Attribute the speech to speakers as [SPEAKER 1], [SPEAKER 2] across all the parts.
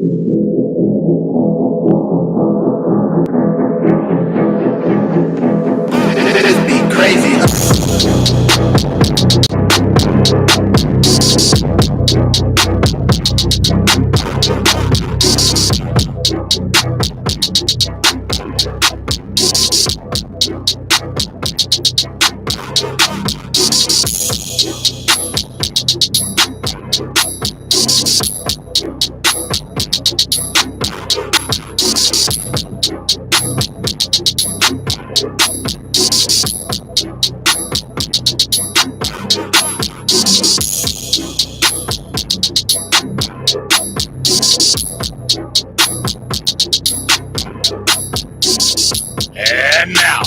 [SPEAKER 1] This beat crazy.
[SPEAKER 2] And now,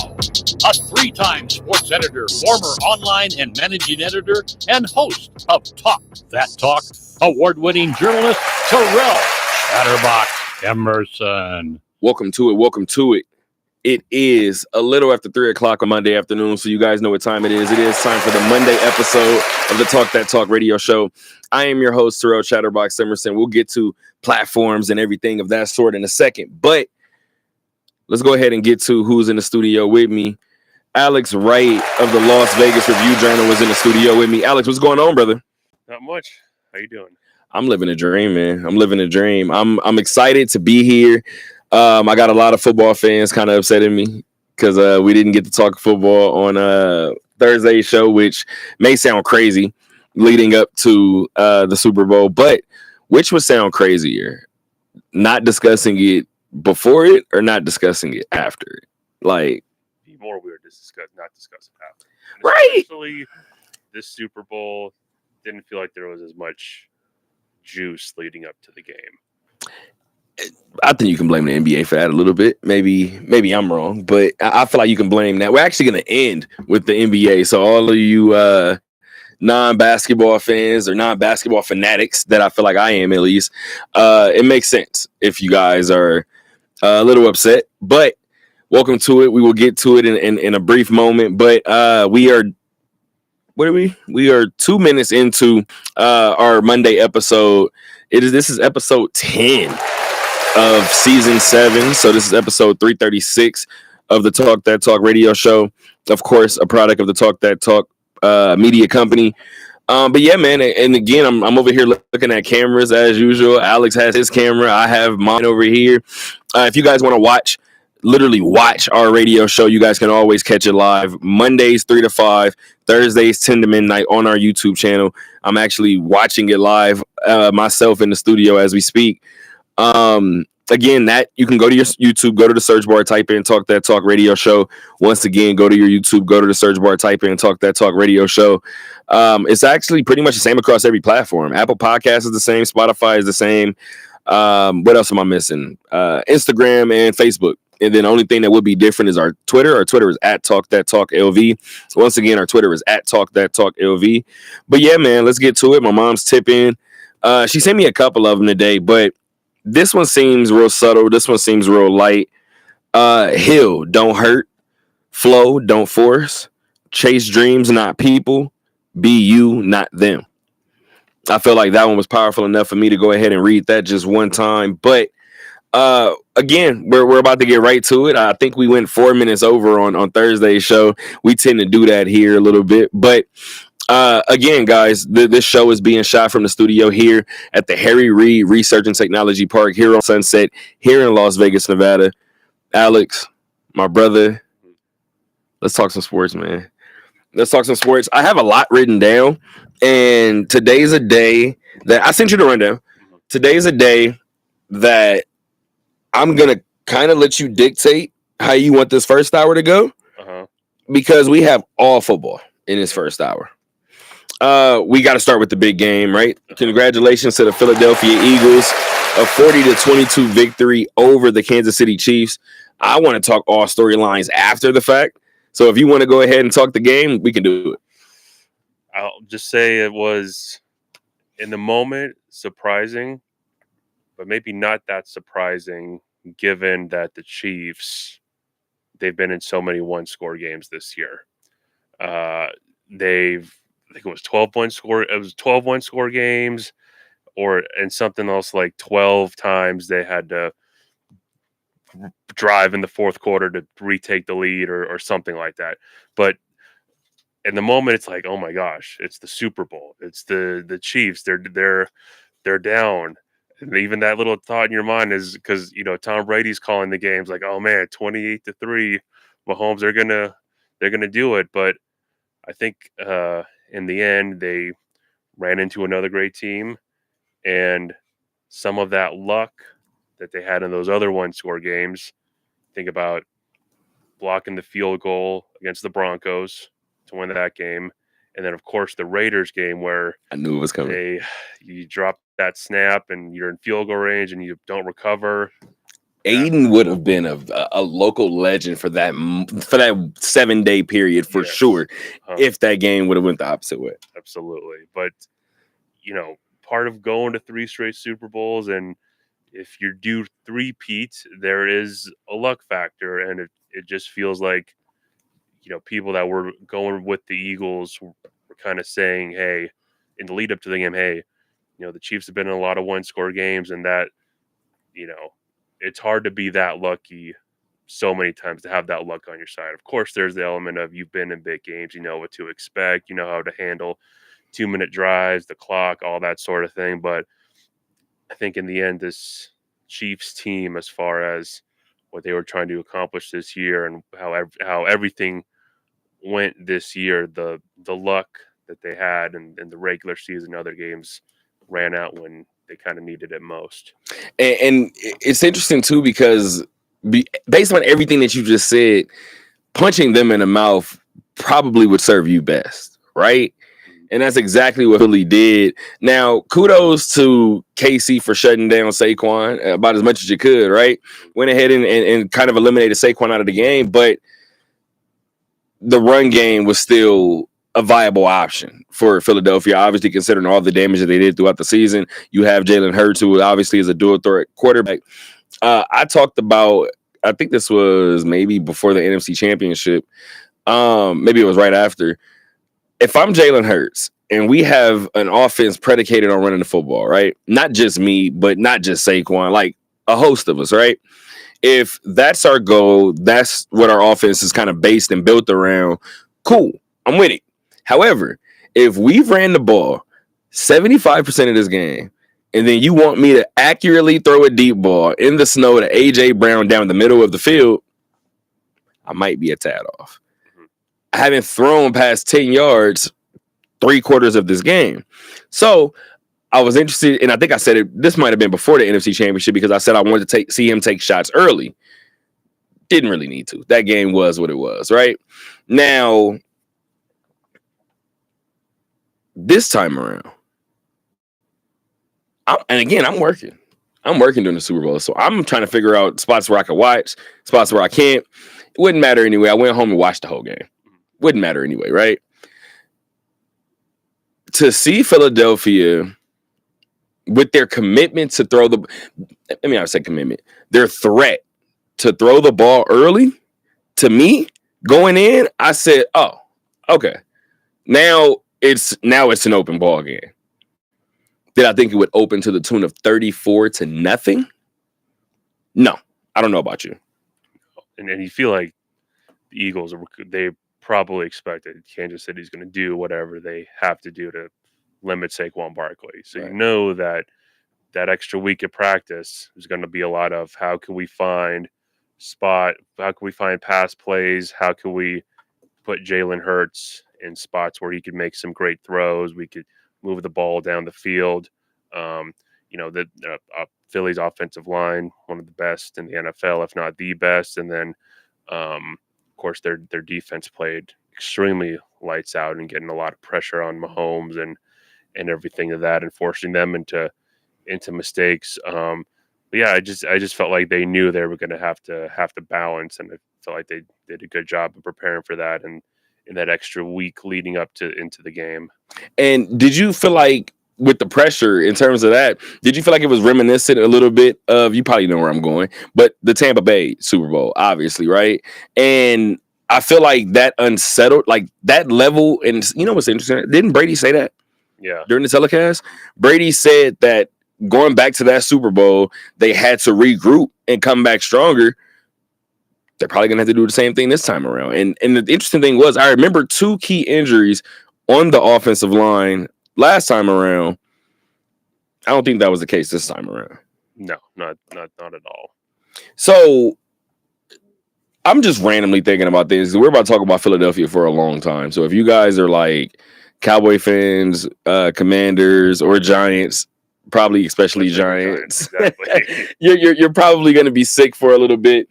[SPEAKER 2] a three-time sports editor, former online and managing editor, and host of Talk That Talk, award-winning journalist Terrell Chatterbox Emerson.
[SPEAKER 3] Welcome to it. Welcome to it. It is a little after 3 o'clock on Monday afternoon, so you guys know what time it is. It is time for the Monday episode of the Talk That Talk radio show. I am your host, Terrell Chatterbox Emerson. We'll get to platforms and everything of that sort in a second, but let's go ahead and get to who's in the studio with me. Alex Wright of the Las Vegas Review-Journal is in the studio with me. Alex, what's going on, brother?
[SPEAKER 4] Not much. How you doing?
[SPEAKER 3] I'm living a dream, man. I'm living a dream. I'm excited to be here. I got a lot of football fans kind of upset at me because we didn't get to talk football on Thursday's show, which may sound crazy leading up to the Super Bowl, but which would sound crazier? Not discussing it before it or not discussing it after it? Like,
[SPEAKER 4] be more weird to not discuss it after.
[SPEAKER 3] Right.
[SPEAKER 4] Especially this Super Bowl didn't feel like there was as much juice leading up to the game.
[SPEAKER 3] I think you can blame the NBA for that a little bit. Maybe I'm wrong, but I feel like you can blame that. We're actually going to end with the NBA. So all of you non-basketball fans or non-basketball fanatics that I feel like I am at least, it makes sense if you guys are a little upset. But welcome to it. We will get to it in a brief moment. But we are 2 minutes into our Monday episode. This is episode 10 of season 7. So this is episode 336 of the Talk That Talk radio show. Of course, a product of the Talk That Talk media company. But yeah, man. And again, I'm over here looking at cameras as usual. Alex has his camera. I have mine over here. If you guys want to literally watch our radio show, you guys can always catch it live Mondays 3 to 5, Thursdays 10 to midnight on our YouTube channel. I'm actually watching it live myself in the studio as we speak. Again, that you can go to your YouTube, go to the search bar, type in Talk That Talk radio show. Once again, go to your YouTube, go to the search bar, type in Talk That Talk radio show. It's actually pretty much the same across every platform. Apple Podcasts is the same, Spotify is the same. What else am I missing? Instagram and Facebook. And then the only thing that would be different is our Twitter. Our Twitter is at Talk That Talk LV. Once again, our Twitter is at Talk That Talk LV. But yeah, man, let's get to it. My mom's tipping. She sent me a couple of them today, but this one seems real subtle. This one seems real light. Hill, don't hurt. Flow, don't force. Chase dreams, not people. Be you, not them. I feel like that one was powerful enough for me to go ahead and read that just one time. But again, we're about to get right to it. I think we went 4 minutes over on Thursday's show. We tend to do that here a little bit. But again, guys, this show is being shot from the studio here at the Harry Reid Research and Technology Park here on Sunset, here in Las Vegas, Nevada. Alex, my brother, let's talk some sports, man. Let's talk some sports. I have a lot written down, and today's a day that I sent you the rundown. Today's a day that I'm going to kind of let you dictate how you want this first hour to go, because we have all football in this first hour. We got to start with the big game, right? Congratulations to the Philadelphia Eagles, a 40-22 victory over the Kansas City Chiefs. I want to talk all storylines after the fact. So if you want to go ahead and talk the game, we can do it.
[SPEAKER 4] I'll just say it was, in the moment, surprising, but maybe not that surprising given that the Chiefs, they've been in so many one-score games this year. I think it was 12 one-score games and something else like 12 times they had to drive in the fourth quarter to retake the lead or something like that. But in the moment, it's like, oh my gosh, it's the Super Bowl. It's the Chiefs. They're down. And even that little thought in your mind is because Tom Brady's calling the games like, oh man, 28-3, Mahomes they're gonna do it. But I think in the end they ran into another great team, and some of that luck that they had in those other one-score games. Think about blocking the field goal against the Broncos to win that game, and then of course the Raiders game where
[SPEAKER 3] I knew it was coming.
[SPEAKER 4] You drop that snap and you're in field goal range and you don't recover.
[SPEAKER 3] Aiden would have been a local legend for that 7-day period for sure, if that game would have went the opposite way.
[SPEAKER 4] Absolutely. But part of going to 3 straight Super Bowls, and if you do 3-peat, there is a luck factor, and it just feels like people that were going with the Eagles were kind of saying, hey, in the lead up to the game, hey, the Chiefs have been in a lot of one-score games, and that it's hard to be that lucky so many times to have that luck on your side. Of course, there's the element of you've been in big games, you know what to expect, you know how to handle 2-minute drives, the clock, all that sort of thing. But I think in the end, this Chiefs team, as far as what they were trying to accomplish this year and how everything went this year, the luck that they had in the regular season, other games ran out when they kind of needed it most.
[SPEAKER 3] And it's interesting too, because based on everything that you just said, punching them in the mouth probably would serve you best, right? And that's exactly what Philly did. Now, kudos to KC for shutting down Saquon about as much as you could, right? Went ahead and kind of eliminated Saquon out of the game, but the run game was still a viable option for Philadelphia, obviously considering all the damage that they did throughout the season. You have Jalen Hurts, who obviously is a dual threat quarterback. I talked about, I think this was maybe before the NFC Championship. Maybe it was right after. If I'm Jalen Hurts and we have an offense predicated on running the football, right? Not just me, but not just Saquon, like a host of us, right? If that's our goal, that's what our offense is kind of based and built around, cool, I'm with it. However, if we've ran the ball 75% of this game, and then you want me to accurately throw a deep ball in the snow to A.J. Brown down the middle of the field, I might be a tad off. I haven't thrown past 10 yards 3/4 of this game. So I was interested, and I think I said it, this might have been before the NFC Championship, because I said I wanted to see him take shots early. Didn't really need to. That game was what it was, right? Now, this time around, I'm working. I'm working during the Super Bowl, so I'm trying to figure out spots where I can watch, spots where I can't. It wouldn't matter anyway. I went home and watched the whole game. Wouldn't matter anyway, right? To see Philadelphia with their commitment to throw the, I mean, I say commitment, their threat to throw the ball early, to me, going in, I said, oh, okay. Now it's an open ball game. Did I think it would open to the tune of 34-0? No, I don't know about you.
[SPEAKER 4] And you feel like the Eagles, they probably expected Kansas City's going to do whatever they have to do to limit Saquon Barkley. So right. You know that extra week of practice is going to be a lot of how can we find pass plays, how can we put Jalen Hurts in spots where he could make some great throws, we could move the ball down the field. Philly's offensive line, one of the best in the NFL, if not the best. And then, of course, their defense played extremely lights out and getting a lot of pressure on Mahomes and everything of that, and forcing them into mistakes. But yeah, I just felt like they knew they were going to have to balance, and I felt like they did a good job of preparing for that and in that extra week leading up into the game. And
[SPEAKER 3] did you feel like, with the pressure in terms of that, did you feel like it was reminiscent a little bit of, you probably know where I'm going, but the Tampa Bay Super Bowl, obviously, right? And I feel like that unsettled, like that level, and you know what's interesting? Didn't Brady say that?
[SPEAKER 4] Yeah.
[SPEAKER 3] during the telecast. Brady said that going back to that Super Bowl, they had to regroup and come back stronger. They're probably gonna have to do the same thing this time around. And the interesting thing was, I remember 2 key injuries on the offensive line last time around. I don't think that was the case this time around.
[SPEAKER 4] No, not at all.
[SPEAKER 3] So I'm just randomly thinking about this. We're about to talk about Philadelphia for a long time. So if you guys are like Cowboy fans, Commanders, or Giants, probably especially Giants,
[SPEAKER 4] Exactly.
[SPEAKER 3] you're probably going to be sick for a little bit.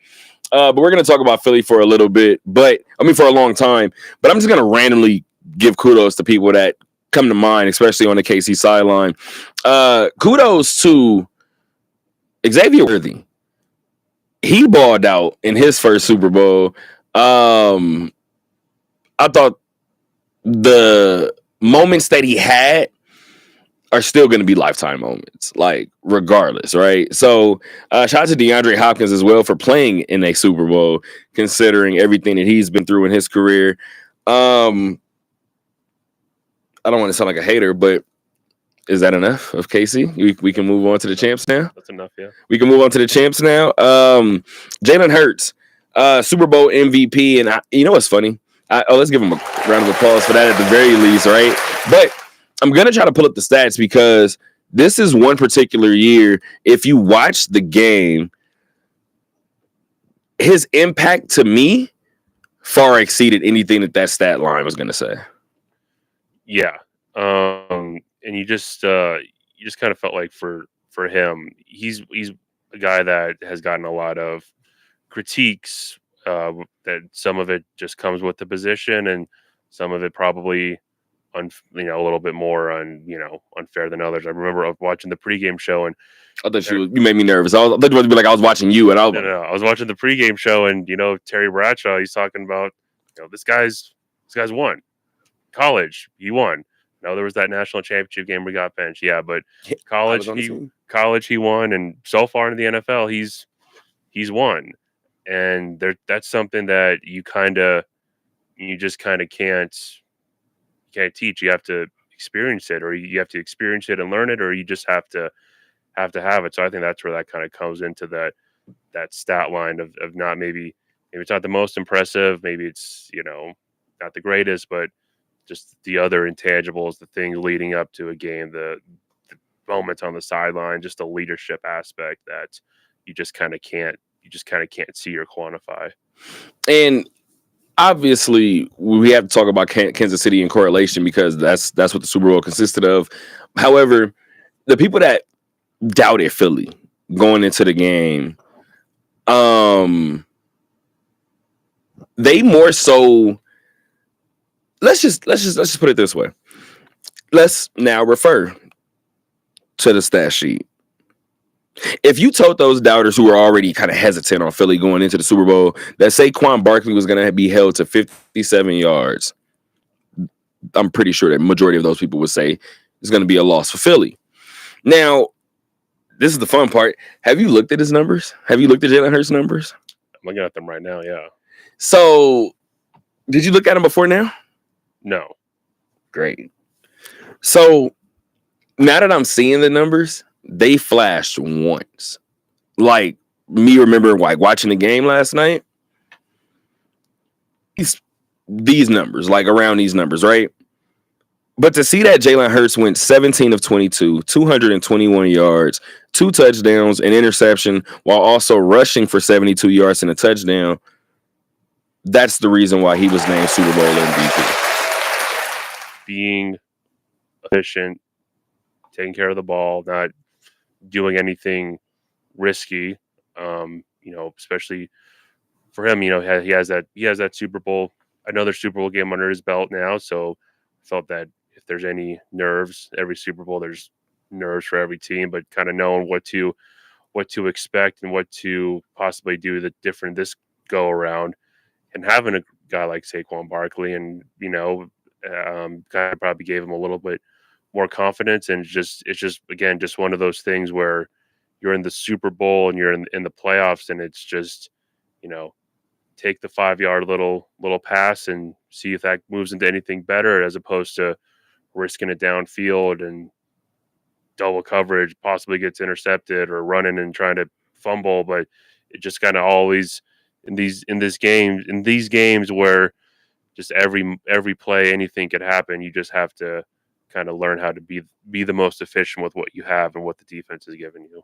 [SPEAKER 3] But we're going to talk about Philly for a little bit. For a long time. But I'm just going to randomly give kudos to people that come to mind, especially on the KC sideline. Kudos to Xavier Worthy. He balled out in his first Super Bowl. I thought the moments that he had are still going to be lifetime moments, like regardless, right? So shout out to DeAndre Hopkins as well for playing in a Super Bowl, considering everything that he's been through in his career. I don't want to sound like a hater, but is that enough of KC? We can move on to the champs now.
[SPEAKER 4] That's enough, yeah.
[SPEAKER 3] We can move on to the champs now. Jalen Hurts, Super Bowl MVP, and you know what's funny? Let's give him a round of applause for that at the very least, right? But I'm gonna try to pull up the stats because this is one particular year. If you watch the game, his impact to me far exceeded anything that stat line was gonna say.
[SPEAKER 4] Yeah. And you just kind of felt like for him, he's a guy that has gotten a lot of critiques. That some of it just comes with the position, and some of it probably a little bit more unfair than others. I remember watching the pregame show, and
[SPEAKER 3] I thought you made me nervous. I thought you were to be like I was watching you, and I
[SPEAKER 4] was watching the pregame show, and Terry Bradshaw, he's talking about this guy's won college, he won. No, there was that national championship game we got benched. Yeah, but college he won, and so far in the NFL he's won, and that's something that you just can't teach. You have to experience it, or you have to experience it and learn it, or you just have to have it. So I think that's where that kind of comes into that stat line of not maybe it's not the most impressive, maybe it's not the greatest, but just the other intangibles, the things leading up to a game, the moments on the sideline, just the leadership aspect that you just kind of can't see or quantify.
[SPEAKER 3] And obviously, we have to talk about Kansas City in correlation because that's what the Super Bowl consisted of. However, the people that doubted Philly going into the game, they more so. Let's just put it this way. Let's now refer to the stat sheet. If you told those doubters who were already kind of hesitant on Philly going into the Super Bowl that Saquon Barkley was going to be held to 57 yards, I'm pretty sure that majority of those people would say it's going to be a loss for Philly. Now, this is the fun part. Have you looked at his numbers? Have you looked at Jalen Hurts' numbers?
[SPEAKER 4] I'm looking at them right now, yeah.
[SPEAKER 3] So, did you look at them before now?
[SPEAKER 4] No.
[SPEAKER 3] Great. So, now that I'm seeing the numbers, they flashed once. Like, me remember like watching the game last night. These numbers, like around these numbers, right? But to see that Jalen Hurts went 17 of 22, 221 yards, 2 touchdowns, an interception, while also rushing for 72 yards and a touchdown, that's the reason why he was named Super Bowl MVP.
[SPEAKER 4] Being efficient, taking care of the ball, not doing anything risky, especially for him, he has that Super Bowl, another Super Bowl game under his belt now. So I felt that if there's any nerves, every Super Bowl, there's nerves for every team, but kind of knowing what to expect and what to possibly do that different this go around, and having a guy like Saquon Barkley, and kind of probably gave him a little bit more confidence. And it's just again just one of those things where you're in the Super Bowl and you're in the playoffs, and it's just take the 5-yard little pass and see if that moves into anything better, as opposed to risking it downfield and double coverage, possibly gets intercepted or running and trying to fumble. But it just kind of always in these games where just every play, anything could happen. You just have to kind of learn how to be the most efficient with what you have and what the defense is giving you.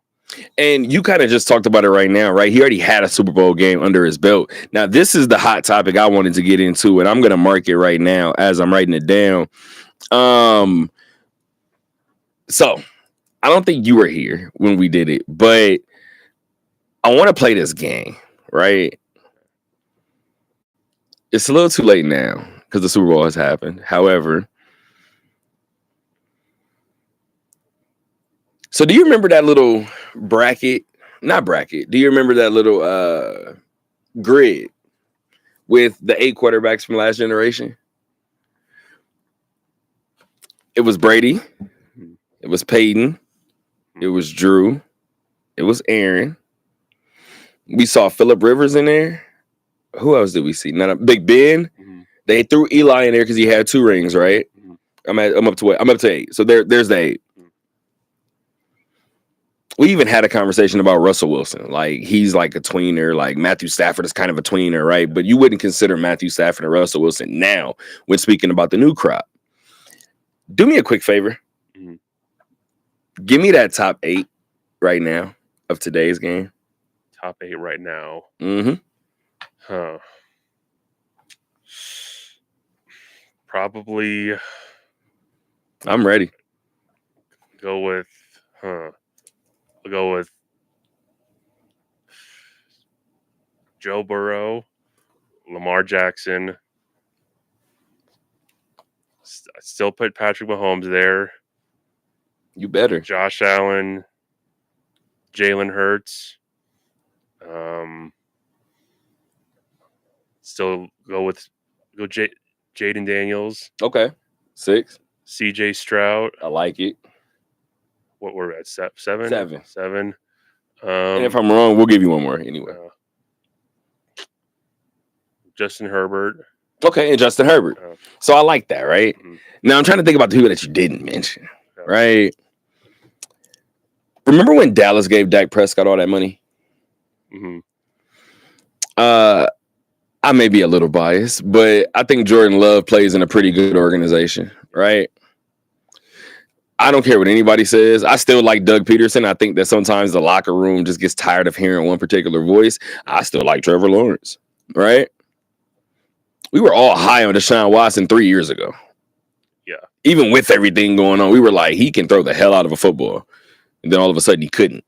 [SPEAKER 3] And you kind of just talked about it right now, right? He already had a Super Bowl game under his belt. Now, this is the hot topic I wanted to get into, and I'm going to mark it right now as I'm writing it down. So I don't think you were here when we did it, but I want to play this game, right? It's a little too late now because the Super Bowl has happened. However, so do you remember that little bracket? Not bracket. Do you remember that little grid with the 8 quarterbacks from last generation? It was Brady. It was Peyton. It was Drew. It was Aaron. We saw Phillip Rivers in there. Who else did we see? Big Ben.
[SPEAKER 4] Mm-hmm.
[SPEAKER 3] They threw Eli in there because he had 2 rings, right? Mm-hmm. I'm up to what? I'm up to 8. So there's the 8. We even had a conversation about Russell Wilson. Like, he's like a tweener. Like, Matthew Stafford is kind of a tweener, right? But you wouldn't consider Matthew Stafford and Russell Wilson now when speaking about the new crop. Do me a quick favor.
[SPEAKER 4] Mm-hmm.
[SPEAKER 3] Give me that top 8 right now of today's game.
[SPEAKER 4] Top 8 right now.
[SPEAKER 3] Mm-hmm.
[SPEAKER 4] Huh. Probably.
[SPEAKER 3] I'm ready.
[SPEAKER 4] I'll go with Joe Burrow, Lamar Jackson. I still put Patrick Mahomes there.
[SPEAKER 3] You better.
[SPEAKER 4] Josh Allen, Jalen Hurts. Still go Jaden Daniels.
[SPEAKER 3] Okay. 6.
[SPEAKER 4] CJ Stroud.
[SPEAKER 3] I like it.
[SPEAKER 4] What were we at? 7?
[SPEAKER 3] 7.
[SPEAKER 4] 7.
[SPEAKER 3] And if I'm wrong, we'll give you one more anyway.
[SPEAKER 4] Justin Herbert.
[SPEAKER 3] Okay, and Justin Herbert. So I like that, right?
[SPEAKER 4] Mm-hmm.
[SPEAKER 3] Now I'm trying to think about the people that you didn't mention, right? Remember when Dallas gave Dak Prescott all that money?
[SPEAKER 4] Mm-hmm.
[SPEAKER 3] I may be a little biased, but I think Jordan Love plays in a pretty good organization, right? I don't care what anybody says. I still like Doug Peterson. I think that sometimes the locker room just gets tired of hearing one particular voice. I still like Trevor Lawrence, right? We were all high on Deshaun Watson 3 years ago.
[SPEAKER 4] Yeah.
[SPEAKER 3] Even with everything going on, we were like, he can throw the hell out of a football. And then all of a sudden he couldn't.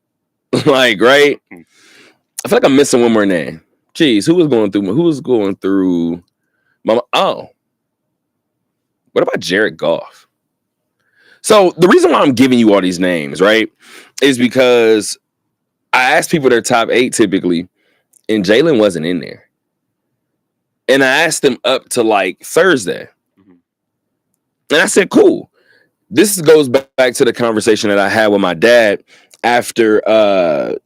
[SPEAKER 3] Like, right? I feel like I'm missing one more name. Jeez, who was going through Mama? Oh. What about Jared Goff? So the reason why I'm giving you all these names, right, is because I asked people their top 8 typically, and Jalen wasn't in there. And I asked them up to like Thursday. Mm-hmm. And I said, cool. This goes back to the conversation that I had with my dad after the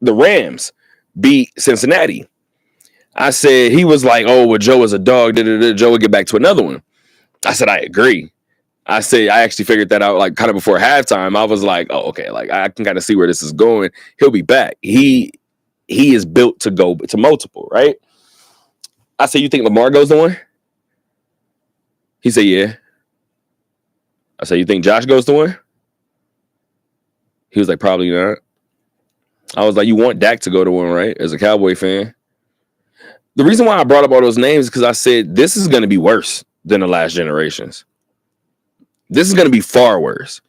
[SPEAKER 3] Rams beat Cincinnati. I said, he was like, oh, well, Joe is a dog. Joe would get back to another one. I said, I agree. I said, I actually figured that out like kind of before halftime. I was like, oh, okay, like I can kind of see where this is going. He'll be back. He is built to go to multiple, right? I said, you think Lamar goes to 1? He said, yeah. I said, you think Josh goes to 1? He was like, probably not. I was like, you want Dak to go to 1, right? As a Cowboy fan. The reason why I brought up all those names is because I said, this is going to be worse than the last generations. This is going to be far worse.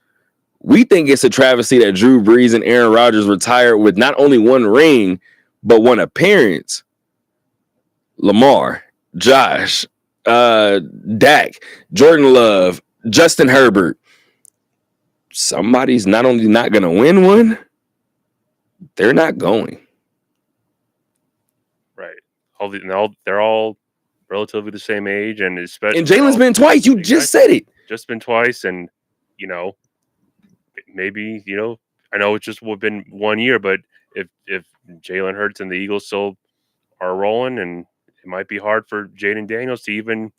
[SPEAKER 3] We think it's a travesty that Drew Brees and Aaron Rodgers retired with not only 1 ring, but 1 appearance. Lamar, Josh, Dak, Jordan Love, Justin Herbert. Somebody's not only not going to win 1, they're not going.
[SPEAKER 4] Right. They're all relatively the same age, and especially.
[SPEAKER 3] And Jalen's been twice. You just said it.
[SPEAKER 4] Just been twice, and maybe I know it's just been 1 year, but if Jalen Hurts and the Eagles still are rolling, and it might be hard for Jaden Daniels to even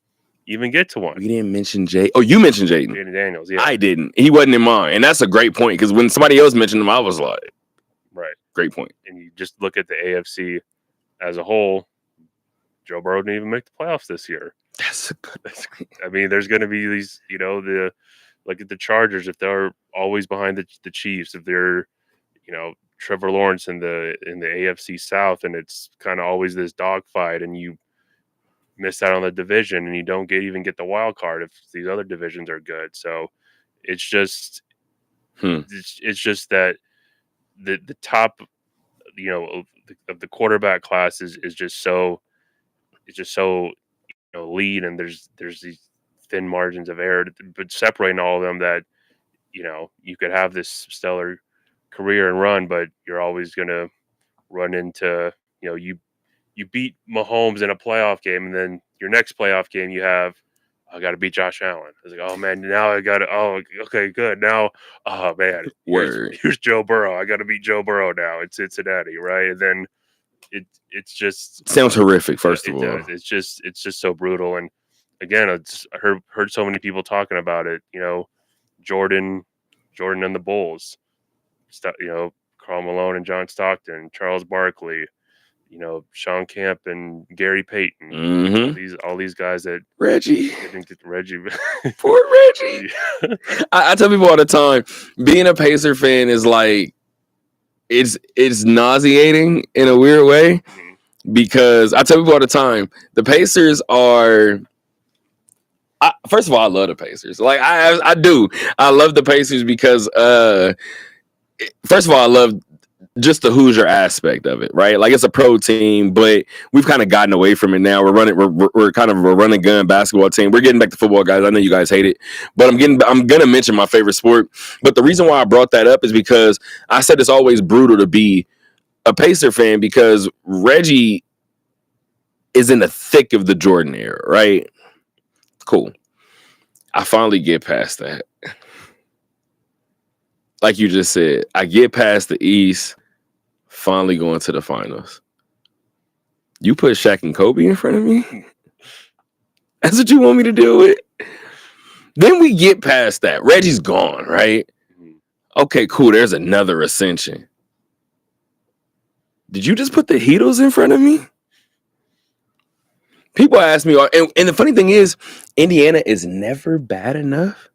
[SPEAKER 4] even get to one.
[SPEAKER 3] We didn't mention Jay. Oh, you mentioned Jaden.
[SPEAKER 4] Jaden Daniels, yeah.
[SPEAKER 3] I didn't. He wasn't in mine. And that's a great point because when somebody else mentioned him, I was like,
[SPEAKER 4] Right.
[SPEAKER 3] great point.
[SPEAKER 4] And you just look at the AFC as a whole, Joe Burrow didn't even make the playoffs this year.
[SPEAKER 3] That's a good.
[SPEAKER 4] I mean, there's going to be these, look at the Chargers, if they're always behind the Chiefs, if they're, Trevor Lawrence in the AFC South, and it's kind of always this dogfight, and you miss out on the division, and you don't even get the wild card if these other divisions are good. So it's just, it's just that the top, of the quarterback class is just so, lead, and there's these thin margins of error, but separating all of them that, you could have this stellar career and run, but you're always going to run into, you beat Mahomes in a playoff game, and then your next playoff game you have, I got to beat Josh Allen. It's like, oh man, now I got to, oh, okay, good. Now, oh man, here's Joe Burrow. I got to beat Joe Burrow now. It's Cincinnati, right? And then it's just
[SPEAKER 3] sounds horrific. First of all,
[SPEAKER 4] it's just so brutal. And again, I heard so many people talking about it. Jordan and the Bulls. Karl Malone and John Stockton, Charles Barkley, Sean Kemp and Gary Payton.
[SPEAKER 3] Mm-hmm.
[SPEAKER 4] All these guys that
[SPEAKER 3] Reggie.
[SPEAKER 4] Poor
[SPEAKER 3] Reggie. I tell people all the time, being a Pacer fan is like it's nauseating in a weird way, because I tell people all the time, the Pacers are. First of all, I love the Pacers. Like I do. I love the Pacers because first of all, I love just the Hoosier aspect of it, right? Like it's a pro team, but we've kind of gotten away from it now. We're kind of a run and gun basketball team. We're getting back to football, guys. I know you guys hate it, but I'm gonna mention my favorite sport. But the reason why I brought that up is because I said it's always brutal to be a Pacer fan because Reggie is in the thick of the Jordan era, right? Cool. I finally get past that. Like you just said, I get past the East, finally going to the finals. You put Shaq and Kobe in front of me? That's what you want me to deal with? Then we get past that. Reggie's gone, right? Okay, cool. There's another ascension. Did you just put the Heatles in front of me? People ask me, and the funny thing is, Indiana is never bad enough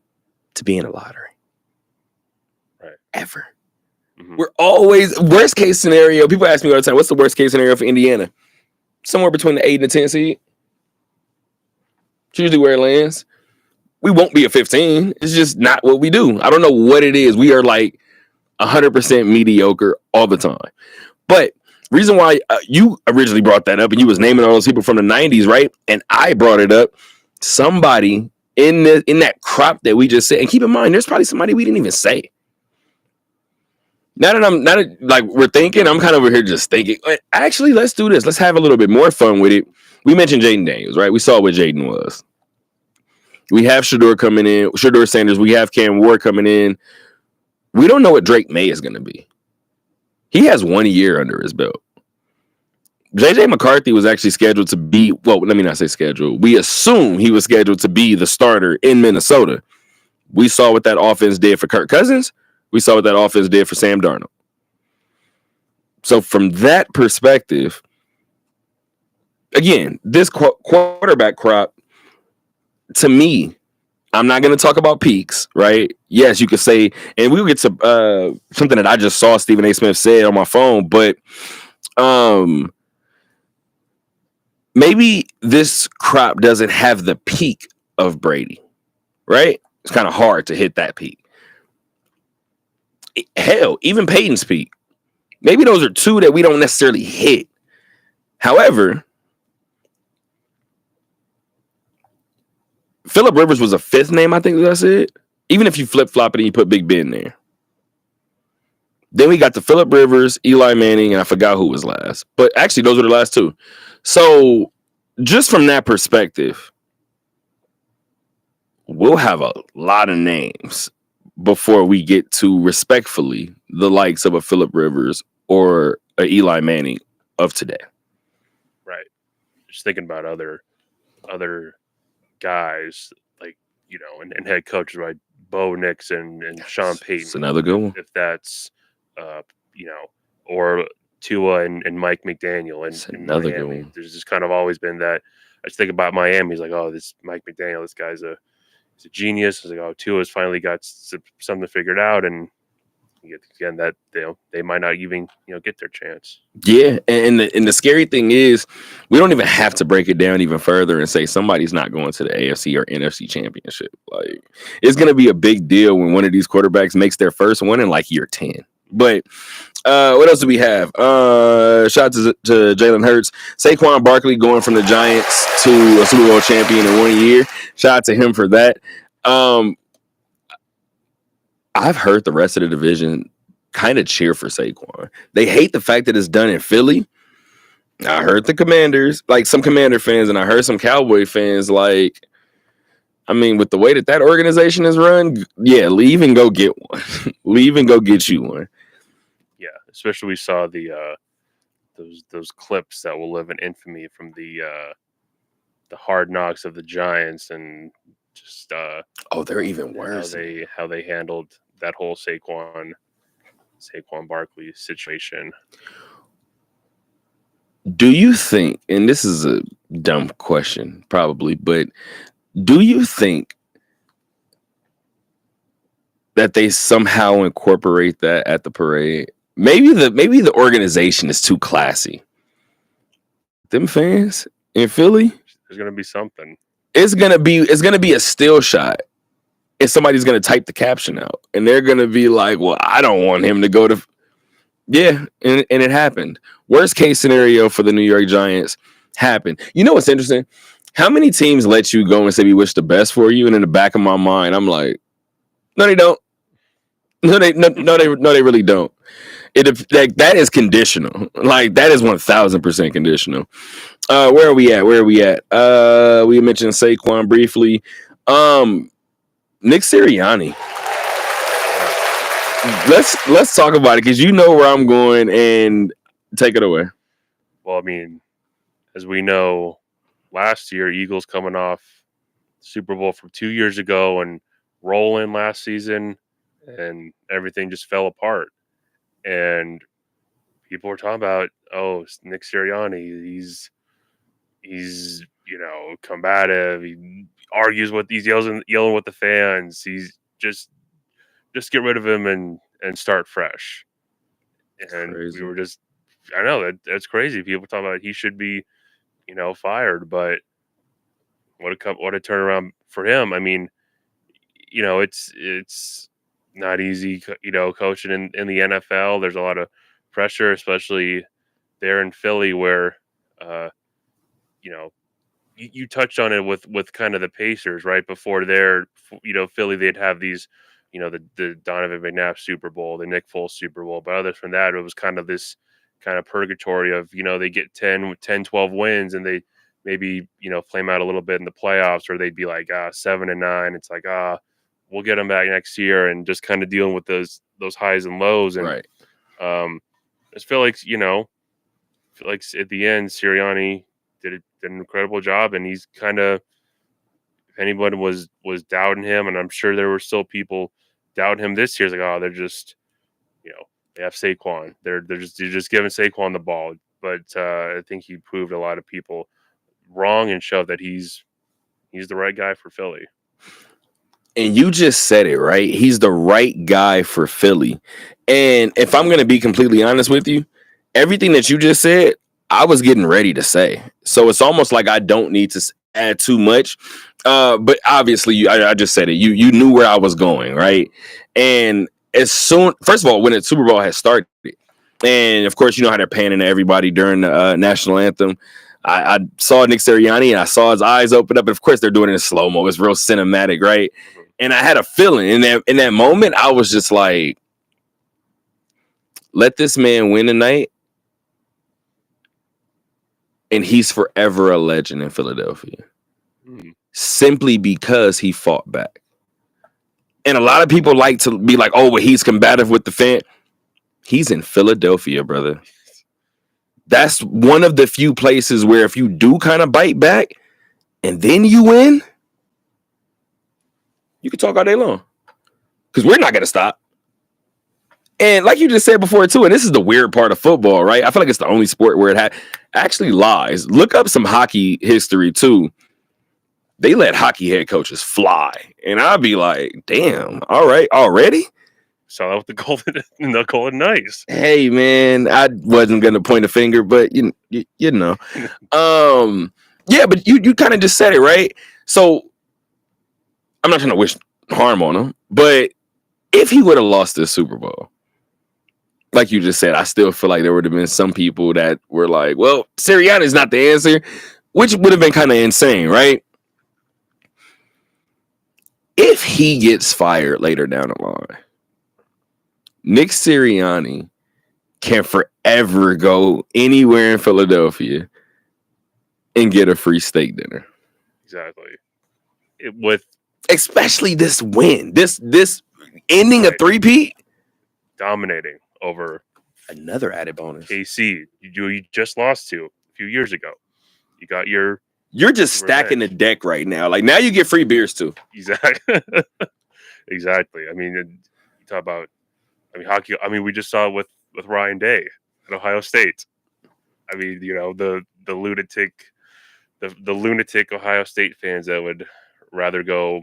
[SPEAKER 3] to be in a lottery.
[SPEAKER 4] Right.
[SPEAKER 3] Ever. Mm-hmm. We're always, worst case scenario, people ask me all the time, what's the worst case scenario for Indiana? Somewhere between the 8 and the 10 seed. It's usually where it lands. We won't be a 15. It's just not what we do. I don't know what it is. We are like 100% mediocre all the time. But reason why you originally brought that up and you was naming all those people from the 90s, right? And I brought it up. Somebody in that crop that we just said, and keep in mind, there's probably somebody we didn't even say. Now that we're thinking, I'm kind of over here just thinking, actually, let's do this. Let's have a little bit more fun with it. We mentioned Jaden Daniels, right? We saw what Jaden was. We have Shedeur Sanders. We have Cam Ward coming in. We don't know what Drake May is going to be. He has 1 year under his belt. JJ McCarthy was actually scheduled to be, well, let me not say scheduled. We assume he was scheduled to be the starter in Minnesota. We saw what that offense did for Kirk Cousins. We saw what that offense did for Sam Darnold. So from that perspective, again, this quarterback crop, to me, I'm not going to talk about peaks, right? Yes, you could say, and we'll get to something that I just saw Stephen A. Smith said on my phone, but maybe this crop doesn't have the peak of Brady, right? It's kind of hard to hit that peak. Hell, even Peyton's peak. Maybe those are two that we don't necessarily hit. However, Phillip Rivers was a fifth name, I think that's it. Even if you flip-flop it and you put Big Ben there. Then we got the Phillip Rivers, Eli Manning, and I forgot who was last. But actually, those were the last two. So just from that perspective, we'll have a lot of names before we get to, respectfully, the likes of a Phillip Rivers or a Eli Manning of today.
[SPEAKER 4] Right. Just thinking about other guys like, and head coaches like Bo Nix and Sean Payton.
[SPEAKER 3] It's another good one.
[SPEAKER 4] If that's, or Tua and Mike McDaniel.
[SPEAKER 3] It's
[SPEAKER 4] in
[SPEAKER 3] another
[SPEAKER 4] Miami.
[SPEAKER 3] good one.
[SPEAKER 4] There's just kind of always been that. I just think about Miami. He's like, oh, this Mike McDaniel, this guy's he's a genius. I was like, oh, Tua's finally got something figured out, and again that they might not even get their chance.
[SPEAKER 3] Yeah, and the scary thing is we don't even have to break it down even further and say somebody's not going to the AFC or NFC championship. Like, it's going to be a big deal when one of these quarterbacks makes their first one in like year 10. But what else do we have? Shout out to Jalen Hurts. Saquon Barkley going from the Giants to a Super Bowl champion in 1 year. Shout out to him for that. I've heard the rest of the division kind of cheer for Saquon. They hate the fact that it's done in Philly. I heard the Commanders, like some Commander fans, and I heard some Cowboy fans, like, I mean, with the way that organization is run, yeah, leave and go get one. Leave and go get you one.
[SPEAKER 4] Yeah, especially we saw the those clips that will live in infamy from the hard knocks of the Giants, and just
[SPEAKER 3] they're even worse.
[SPEAKER 4] How they handled that whole Saquon Barkley situation.
[SPEAKER 3] Do you think, and this is a dumb question probably, but do you think that they somehow incorporate that at the parade? Maybe the organization is too classy. Them fans in Philly,
[SPEAKER 4] there's gonna be something.
[SPEAKER 3] It's gonna be a still shot, and somebody's gonna type the caption out, and they're gonna be like, "Well, I don't want him to go to." Yeah, and it happened. Worst case scenario for the New York Giants happened. You know what's interesting? How many teams let you go and say we wish the best for you? And in the back of my mind, I'm like, no, they don't. No, they really don't. That is conditional. Like, that is 1,000% conditional. Where are we at? We mentioned Saquon briefly. Nick Sirianni. Let's talk about it, because you know where I'm going, and take it away.
[SPEAKER 4] Well, I mean, as we know, last year, Eagles coming off Super Bowl from 2 years ago and rolling last season, and everything just fell apart. And people were talking about, oh, Nick Sirianni, he's combative. He argues with these yelling with the fans. He's just get rid of him and start fresh. And
[SPEAKER 3] crazy.
[SPEAKER 4] We were just, I know that's crazy. People talking about he should be, fired, but what a turnaround for him. I mean, it's not easy, coaching in the NFL. There's a lot of pressure, especially there in Philly, where, you touched on it with kind of the Pacers right before there, Philly, they'd have these, the Donovan McNabb Super Bowl, the Nick Foles Super Bowl. But other than that, it was kind of this kind of purgatory of, they get 10, 12 wins, and they maybe, flame out a little bit in the playoffs, or they'd be like 7-9. It's like, we'll get them back next year, and just kind of dealing with those highs and lows. And
[SPEAKER 3] right.
[SPEAKER 4] I just feel like, at the end, Sirianni did an incredible job, and he's kind of, if anyone was doubting him, and I'm sure there were still people doubting him this year, it's like, they're just, they have Saquon. They're just giving Saquon the ball. But I think he proved a lot of people wrong and showed that he's the right guy for Philly.
[SPEAKER 3] And you just said it, right? He's the right guy for Philly. And if I'm going to be completely honest with you, everything that you just said, I was getting ready to say. So it's almost like I don't need to add too much. But obviously, I just said it. You knew where I was going, right? And first of all, when the Super Bowl had started, and of course, you know how they're panning to everybody during the national anthem, I saw Nick Sirianni, and I saw his eyes open up. And of course, they're doing it in slow-mo. It's real cinematic, right? And I had a feeling in that moment, I was just like, let this man win tonight, and he's forever a legend in Philadelphia. Simply because he fought back. And a lot of people like to be like, oh, well, he's combative with the fan. He's in Philadelphia, brother. That's one of the few places where if you do kind of bite back and then you win, You can talk all day long because we're not going to stop. And like you just said before, too, and this is the weird part of football, right? I feel like it's the only sport where it actually lies. Look up some hockey history, too. They let hockey head coaches fly. And I'd be like, damn, all right, already?
[SPEAKER 4] Saw that with the Golden Knights.
[SPEAKER 3] Hey, man, I wasn't going to point a finger, but you know. Yeah, but you kind of just said it, right? So I'm not trying to wish harm on him, but if he would have lost this Super Bowl, like you just said, I still feel like there would have been some people that were like, well, Sirianni is not the answer, which would have been kind of insane, right? If he gets fired later down the line, Nick Sirianni can forever go anywhere in Philadelphia and get a free steak dinner.
[SPEAKER 4] Exactly.
[SPEAKER 3] Especially this win, this ending a three-peat,
[SPEAKER 4] dominating over
[SPEAKER 3] another added bonus.
[SPEAKER 4] KC, you just lost to a few years ago. You got your.
[SPEAKER 3] You're just stacking the deck right now. Like now, you get free beers too.
[SPEAKER 4] Exactly. Exactly. I mean, you talk about. I mean, hockey. I mean, we just saw it with Ryan Day at Ohio State. I mean, the lunatic Ohio State fans that would rather go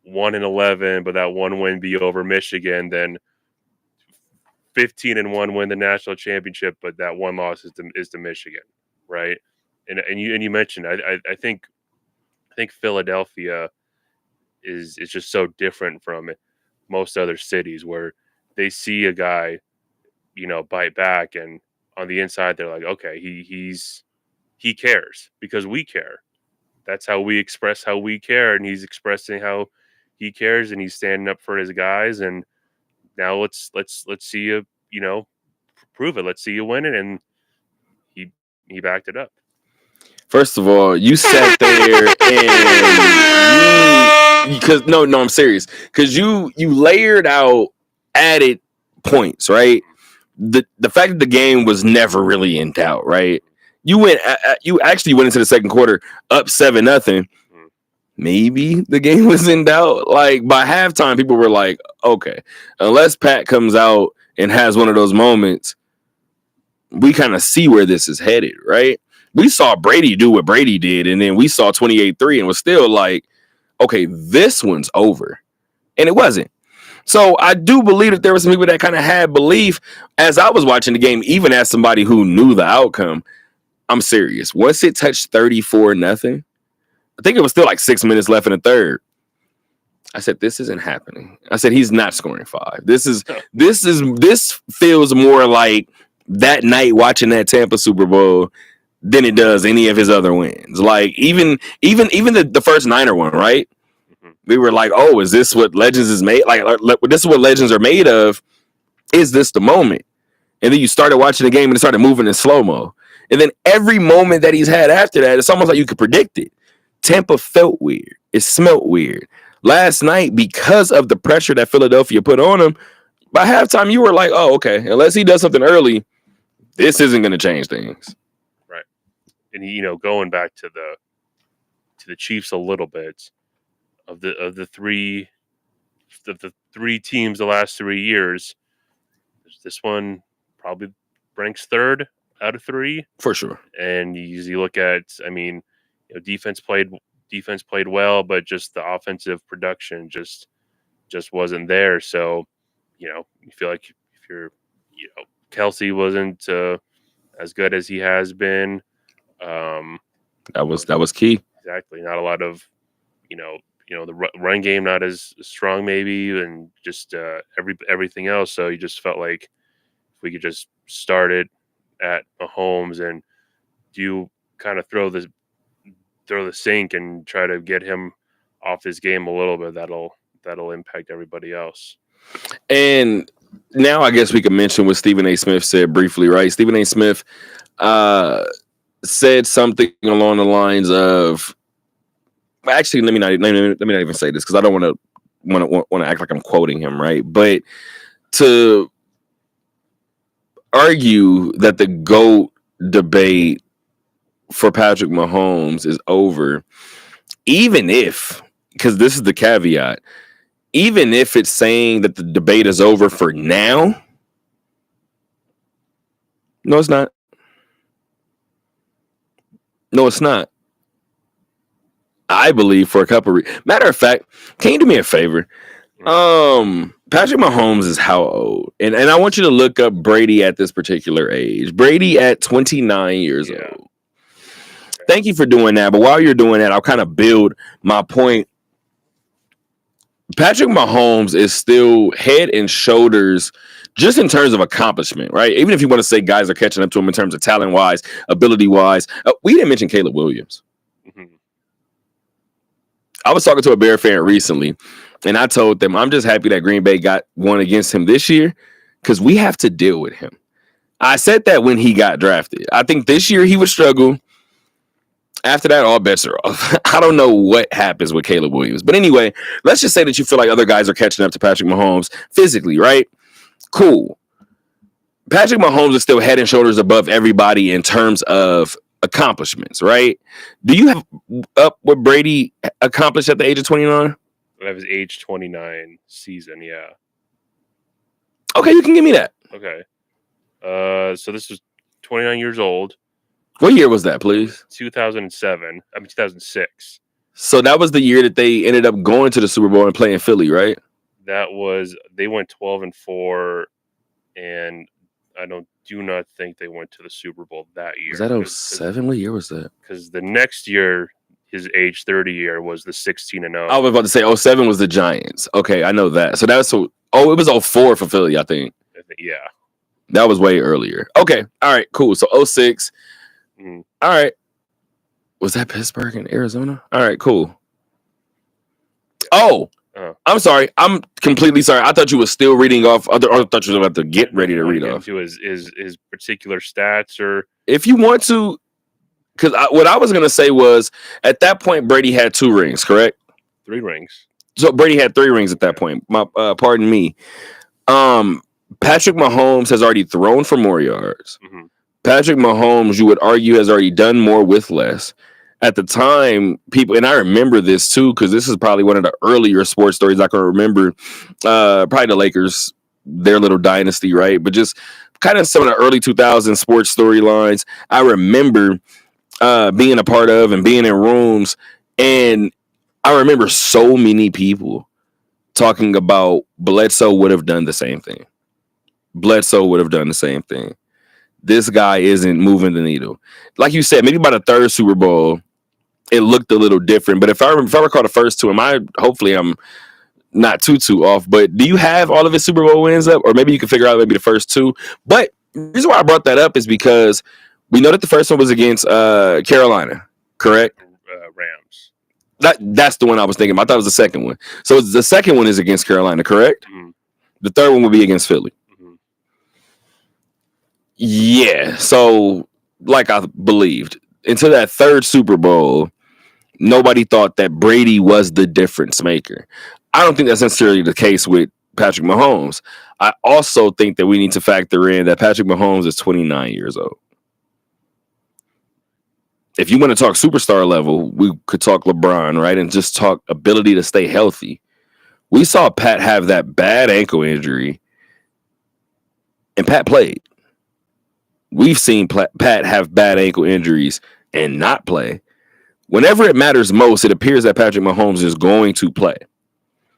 [SPEAKER 4] 1-11, but that one win be over Michigan, than 15-1 win the national championship, but that one loss is to Michigan, right? And you mentioned, I think Philadelphia is just so different from most other cities where they see a guy, bite back, and on the inside they're like, okay, he cares because we care. That's how we express how we care, and he's expressing how he cares, and he's standing up for his guys. And now let's see you, prove it. Let's see you win it, and he backed it up.
[SPEAKER 3] First of all, you sat there and because no, I'm serious. Because you layered out added points, right? The fact that the game was never really in doubt, right? You actually went into the second quarter up 7-0. Maybe the game was in doubt. Like by halftime, people were like, okay, unless Pat comes out and has one of those moments, we kind of see where this is headed, right? We saw Brady do what Brady did, and then we saw 28-3 and was still like, okay, this one's over. And it wasn't. So I do believe that there were some people that kind of had belief as I was watching the game, even as somebody who knew the outcome. I'm serious. Once it touched 34-0, I think it was still like 6 minutes left in the third. I said, this isn't happening. I said, he's not scoring 5. This feels more like that night watching that Tampa Super Bowl than it does any of his other wins. Like even the first Niner one, right? We were like, oh, is this what Legends is made? Like this is what Legends are made of. Is this the moment? And then you started watching the game and it started moving in slow-mo. And then every moment that he's had after that, it's almost like you could predict it. Tampa felt weird. It smelt weird. Last night, because of the pressure that Philadelphia put on him, by halftime, you were like, oh, okay, unless he does something early, this isn't going to change things.
[SPEAKER 4] Right. And, going back to the Chiefs a little bit, of the three teams the last 3 years, this one probably ranks third out of 3
[SPEAKER 3] for sure.
[SPEAKER 4] And you look at, I mean, defense played well, but just the offensive production just wasn't there. So, you feel like if you're, Kelsey wasn't as good as he has been.
[SPEAKER 3] That was key.
[SPEAKER 4] Exactly. Not a lot of, the run game not as strong maybe, and just everything else. So you just felt like if we could just start it at Mahomes and do kind of throw the sink and try to get him off his game a little bit, that'll impact everybody else.
[SPEAKER 3] And now I guess we can mention what Stephen A. Smith said briefly, right? Stephen A. Smith said something along the lines of, actually, let me not even say this because I don't want to act like I'm quoting him, right? But to argue that the GOAT debate for Patrick Mahomes is over, even if, because this is the caveat, even if it's saying that the debate is over for now, no, it's not. No, it's not. I believe for a couple of matter of fact, can you do me a favor? Patrick Mahomes is how old? And I want you to look up Brady at this particular age. Brady at 29 years old. Thank you for doing that. But while you're doing that, I'll kind of build my point. Patrick Mahomes is still head and shoulders just in terms of accomplishment, right? Even if you want to say guys are catching up to him in terms of talent-wise, ability-wise. We didn't mention Caleb Williams.
[SPEAKER 4] Mm-hmm.
[SPEAKER 3] I was talking to a Bear fan recently, and I told them I'm just happy that Green Bay got one against him this year because we have to deal with him. I said that when he got drafted. I think this year he would struggle. After that, all bets are off. I don't know what happens with Caleb Williams. But anyway, let's just say that you feel like other guys are catching up to Patrick Mahomes physically, right? Cool. Patrick Mahomes is still head and shoulders above everybody in terms of accomplishments, right? Do you have up what Brady accomplished at the age of 29?
[SPEAKER 4] That was age 29 season, yeah.
[SPEAKER 3] Okay, you can give me that.
[SPEAKER 4] Okay. So this was 29 years old.
[SPEAKER 3] What year was that, please?
[SPEAKER 4] 2006.
[SPEAKER 3] So that was the year that they ended up going to the Super Bowl and playing Philly, right?
[SPEAKER 4] That was, they went 12-4, and I do not think they went to the Super Bowl that year.
[SPEAKER 3] Was that 07? What year was that?
[SPEAKER 4] Because the next year, his age 30 year, was the 16-0.
[SPEAKER 3] I was about to say 07 was the Giants. Okay, I know that. So that's it was 04 for Philly, I think.
[SPEAKER 4] Yeah.
[SPEAKER 3] That was way earlier. Okay. All right, cool. So 06. All right. Was that Pittsburgh and Arizona? All right, cool. Oh, I'm sorry. I'm completely sorry. I thought you were still reading off I thought you were about to get ready to read off.
[SPEAKER 4] To his particular stats, or
[SPEAKER 3] if you want to, because what I was going to say was at that point, Brady had 2 rings, correct?
[SPEAKER 4] 3 rings.
[SPEAKER 3] So Brady had 3 rings at that point. Pardon me. Patrick Mahomes has already thrown for more yards.
[SPEAKER 4] Mm-hmm.
[SPEAKER 3] Patrick Mahomes, you would argue, has already done more with less. At the time, people, and I remember this too, because this is probably one of the earlier sports stories I can remember. Probably the Lakers, their little dynasty, right? But just kind of some of the early 2000s sports storylines I remember being a part of and being in rooms. And I remember so many people talking about Bledsoe would have done the same thing. Bledsoe would have done the same thing. This guy isn't moving the needle. Like you said, maybe by the 3rd Super Bowl, it looked a little different. But if I recall the first 2, hopefully I'm not too off. But do you have all of his Super Bowl wins up? Or maybe you can figure out maybe the first 2. But the reason why I brought that up is because we know that the first one was against Carolina, correct?
[SPEAKER 4] Rams.
[SPEAKER 3] That's the one I was thinking about. I thought it was the second one. So the second one is against Carolina, correct?
[SPEAKER 4] Mm-hmm.
[SPEAKER 3] The third one would be against Philly. Yeah, so like I believed, until that 3rd Super Bowl, nobody thought that Brady was the difference maker. I don't think that's necessarily the case with Patrick Mahomes. I also think that we need to factor in that Patrick Mahomes is 29 years old. If you want to talk superstar level, we could talk LeBron, right? And just talk ability to stay healthy. We saw Pat have that bad ankle injury, and Pat played. We've seen Pat have bad ankle injuries and not play. Whenever it matters most, it appears that Patrick Mahomes is going to play.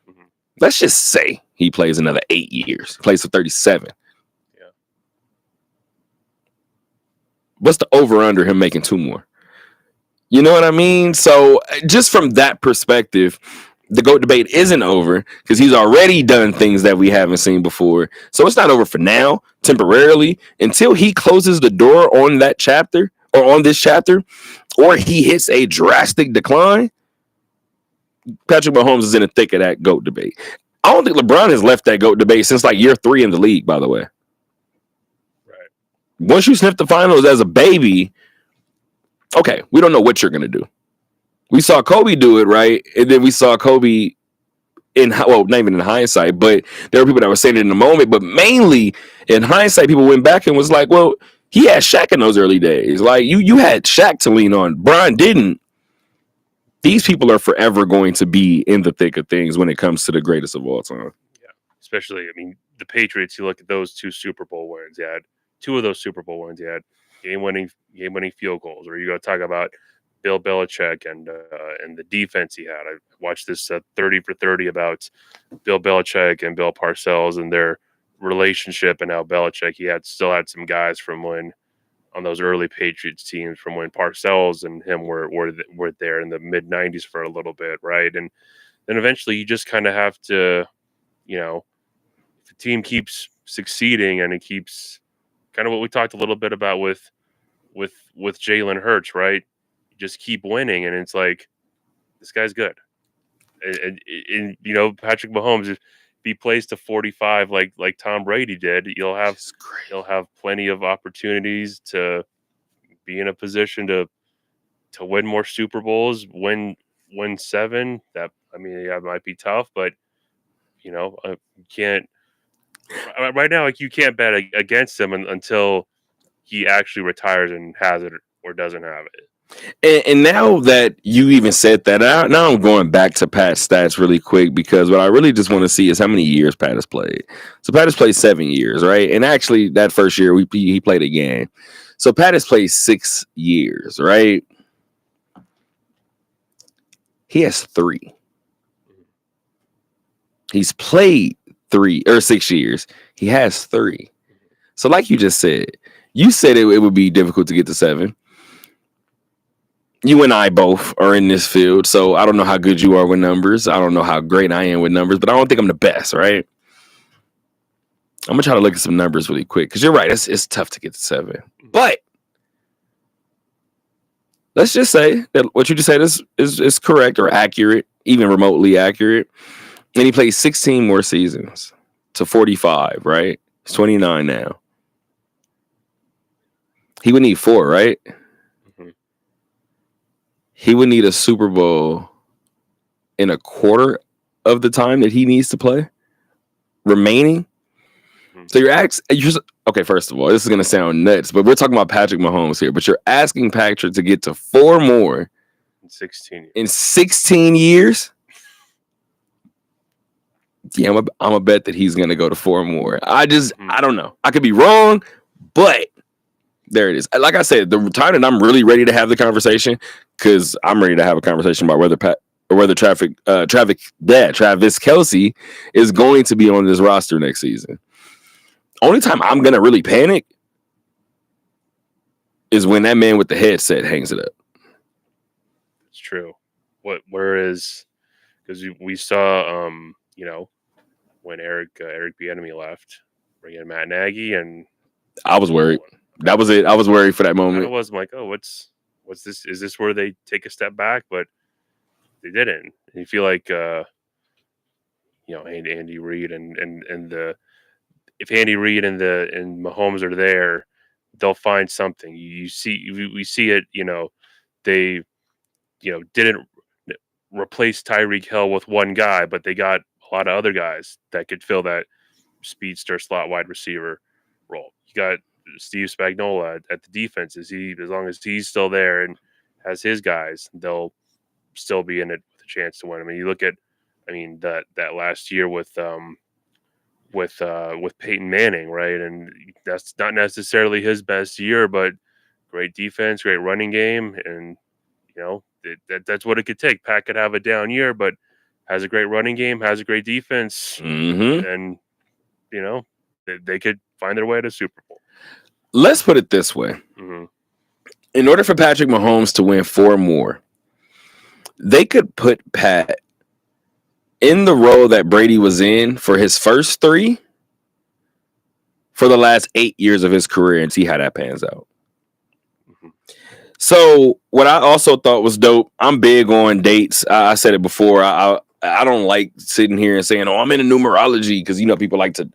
[SPEAKER 4] Mm-hmm.
[SPEAKER 3] Let's just say he plays another 8 years. He plays for 37.
[SPEAKER 4] Yeah.
[SPEAKER 3] What's the over-under him making 2 more? You know what I mean? So just from that perspective, the GOAT debate isn't over because he's already done things that we haven't seen before. So it's not over for now, temporarily, until he closes the door on that chapter or on this chapter, or he hits a drastic decline. Patrick Mahomes is in the thick of that GOAT debate. I don't think LeBron has left that GOAT debate since like year 3 in the league, by the way.
[SPEAKER 4] Right.
[SPEAKER 3] Once you sniff the finals as a baby, okay, we don't know what you're going to do. We saw Kobe do it, right? And then we saw Kobe not even in hindsight, but there were people that were saying it in the moment. But mainly in hindsight, people went back and was like, well, he had Shaq in those early days. Like, you had Shaq to lean on. Bron didn't. these people are forever going to be in the thick of things when it comes to the greatest of all time.
[SPEAKER 4] Yeah, especially, I mean, the Patriots. You look at those 2 Super Bowl wins. You had 2 of those Super Bowl wins. You had game-winning field goals. Or you go talk about Bill Belichick and the defense he had. I watched this 30 for 30 about Bill Belichick and Bill Parcells and their relationship, and how Belichick still had some guys from when on those early Patriots teams from when Parcells and him were there in the mid 90s for a little bit, right? And then eventually you just kind of have to, you know, if the team keeps succeeding and it keeps kind of what we talked a little bit about with Jalen Hurts, right? You just keep winning, and it's like, this guy's good. And you know, Patrick Mahomes, if he plays to 45 like Tom Brady did, you'll have plenty of opportunities to be in a position to win more Super Bowls, win 7. That, I mean, yeah, it might be tough, but you know, you can't right now. Like, you can't bet against him until he actually retires and has it or doesn't have it.
[SPEAKER 3] And now that you even said that, now I'm going back to Pat's stats really quick, because what I really just want to see is how many years Pat has played. So Pat has played 7 years, right? And actually, that first year he played a game. So Pat has played 6 years, right? He has 3. He's played 6 years. He has 3. So like you just said, you said it would be difficult to get to 7. You and I both are in this field, so I don't know how good you are with numbers. I don't know how great I am with numbers, but I don't think I'm the best, right? I'm gonna try to look at some numbers really quick, because you're right, it's tough to get to 7. But let's just say that what you just said is correct or accurate, even remotely accurate. And he plays 16 more seasons to 45, right? He's 29 now. He would need 4, right? He would need a Super Bowl in a quarter of the time that he needs to play remaining. So okay, first of all, this is going to sound nuts, but we're talking about Patrick Mahomes here, but you're asking Patrick to get to 4 more
[SPEAKER 4] in
[SPEAKER 3] 16 years. Yeah, I'm a bet that he's going to go to 4 more. I don't know. I could be wrong, but there it is. Like I said, the time that I'm really ready to have the conversation, because I'm ready to have a conversation about whether Travis Kelce is going to be on this roster next season. Only time I'm going to really panic is when that man with the headset hangs it up.
[SPEAKER 4] It's true. Whereas, because we saw, you know, when Eric Bieniemy left, bring in Matt Nagy, and
[SPEAKER 3] I was worried. That was it. I was worried for that moment.
[SPEAKER 4] I was like, oh, what's this? Is this where they take a step back? But they didn't. And you feel like, you know, Andy Reid and if Andy Reid and Mahomes are there, they'll find something. We see it. You know, they, you know, didn't replace Tyreek Hill with one guy, but they got a lot of other guys that could fill that speedster slot wide receiver role. You got Steve Spagnuolo at the defense. As long as he's still there and has his guys, they'll still be in it with a chance to win. I mean, you look at, that last year with Peyton Manning, right? And that's not necessarily his best year, but great defense, great running game, and you know that's what it could take. Pat could have a down year, but has a great running game, has a great defense, and you know they could find their way to Super Bowl.
[SPEAKER 3] Let's put it this way. In order for Patrick Mahomes to win 4 more, they could put Pat in the role that Brady was in for his first 3 for the last 8 years of his career and see how that pans out. So what I also thought was dope, I'm big on dates. I said it before. I don't like sitting here and saying, oh, I'm into numerology, because, you know, people like to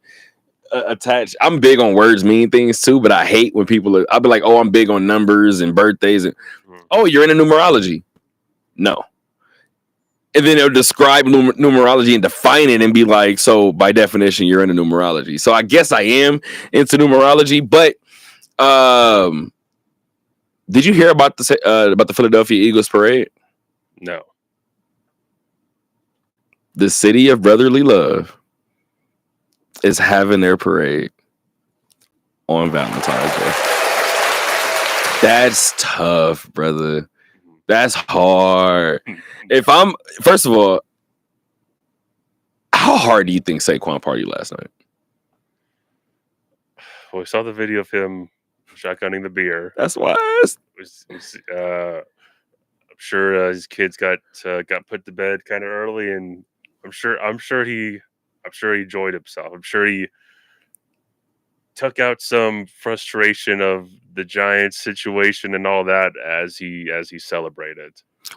[SPEAKER 3] attach. I'm big on words mean things too, but I hate when I'll be like, oh, I'm big on numbers and birthdays. And, oh, you're into numerology. No. And then they'll describe numerology and define it and be like, so by definition, you're into numerology. So I guess I am into numerology, but did you hear about the Philadelphia Eagles parade?
[SPEAKER 4] No.
[SPEAKER 3] the city of brotherly love is having their parade on Valentine's Day. That's tough, brother. That's hard. First of all, how hard do you think Saquon partied last night?
[SPEAKER 4] Well, we saw the video of him shotgunning the beer.
[SPEAKER 3] That's why.
[SPEAKER 4] I'm sure his kids got put to bed kind of early, and I'm sure he enjoyed himself. I'm sure he took out some frustration of the Giants situation and all that as he celebrated.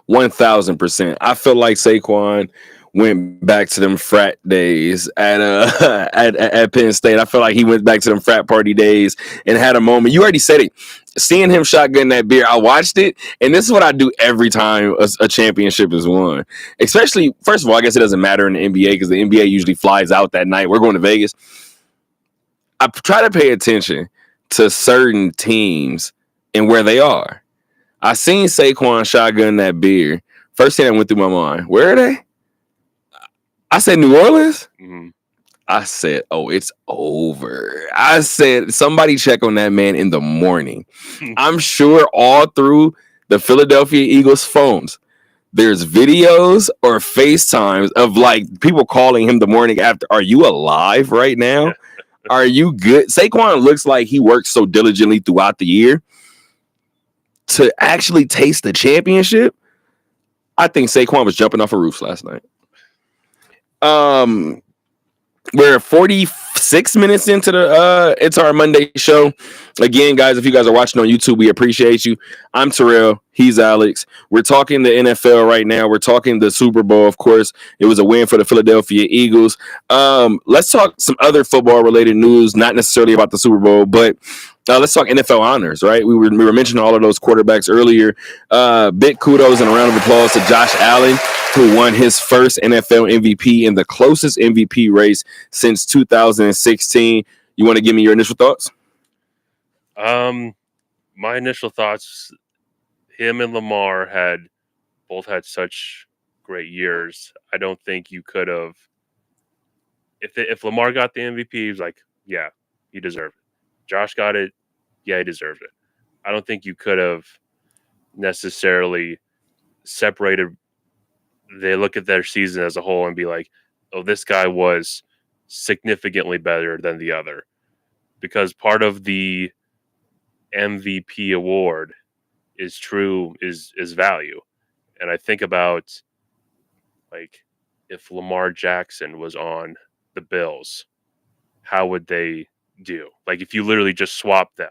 [SPEAKER 3] 1,000%. I feel like Saquon went back to them frat days at Penn State. I feel like he went back to them frat party days and had a moment. You already said it. Seeing him shotgun that beer, I watched it, and this is what I do every time a championship is won. Especially, first of all, I guess it doesn't matter in the NBA because the NBA usually flies out that night. We're going to Vegas. I try to pay attention to certain teams and where they are. I seen Saquon shotgun that beer. First thing that went through my mind, where are they? I said New Orleans.
[SPEAKER 4] Mm-hmm.
[SPEAKER 3] I said, oh, it's over. I said, somebody check on that man in the morning. I'm sure all through the Philadelphia Eagles phones, there's videos or FaceTimes of like people calling him the morning after. Are you alive right now? Are you good? Saquon looks like he works so diligently throughout the year to actually taste the championship. I think Saquon was jumping off of roofs last night. We're 46 minutes into our Monday show. Again, guys, if you guys are watching on YouTube, we appreciate you. I'm Terrell. He's Alex. We're talking the NFL right now. We're talking the Super Bowl, of course. It was a win for the Philadelphia Eagles. Let's talk some other football-related news, not necessarily about the Super Bowl, but let's talk NFL honors, right? We were mentioning all of those quarterbacks earlier. Big kudos and a round of applause to Josh Allen, who won his first NFL MVP in the closest MVP race since 2016. You want to give me your initial thoughts?
[SPEAKER 4] My initial thoughts, him and Lamar both had such great years. I don't think you could have, if Lamar got the MVP, he was like, yeah, he deserved it. Josh got it, yeah, he deserved it. I don't think you could have necessarily separated. They look at their season as a whole and be like, oh, this guy was significantly better than the other. Because part of the MVP award is value. And I think about, like, if Lamar Jackson was on the Bills, how would they do? Like, if you literally just swap them,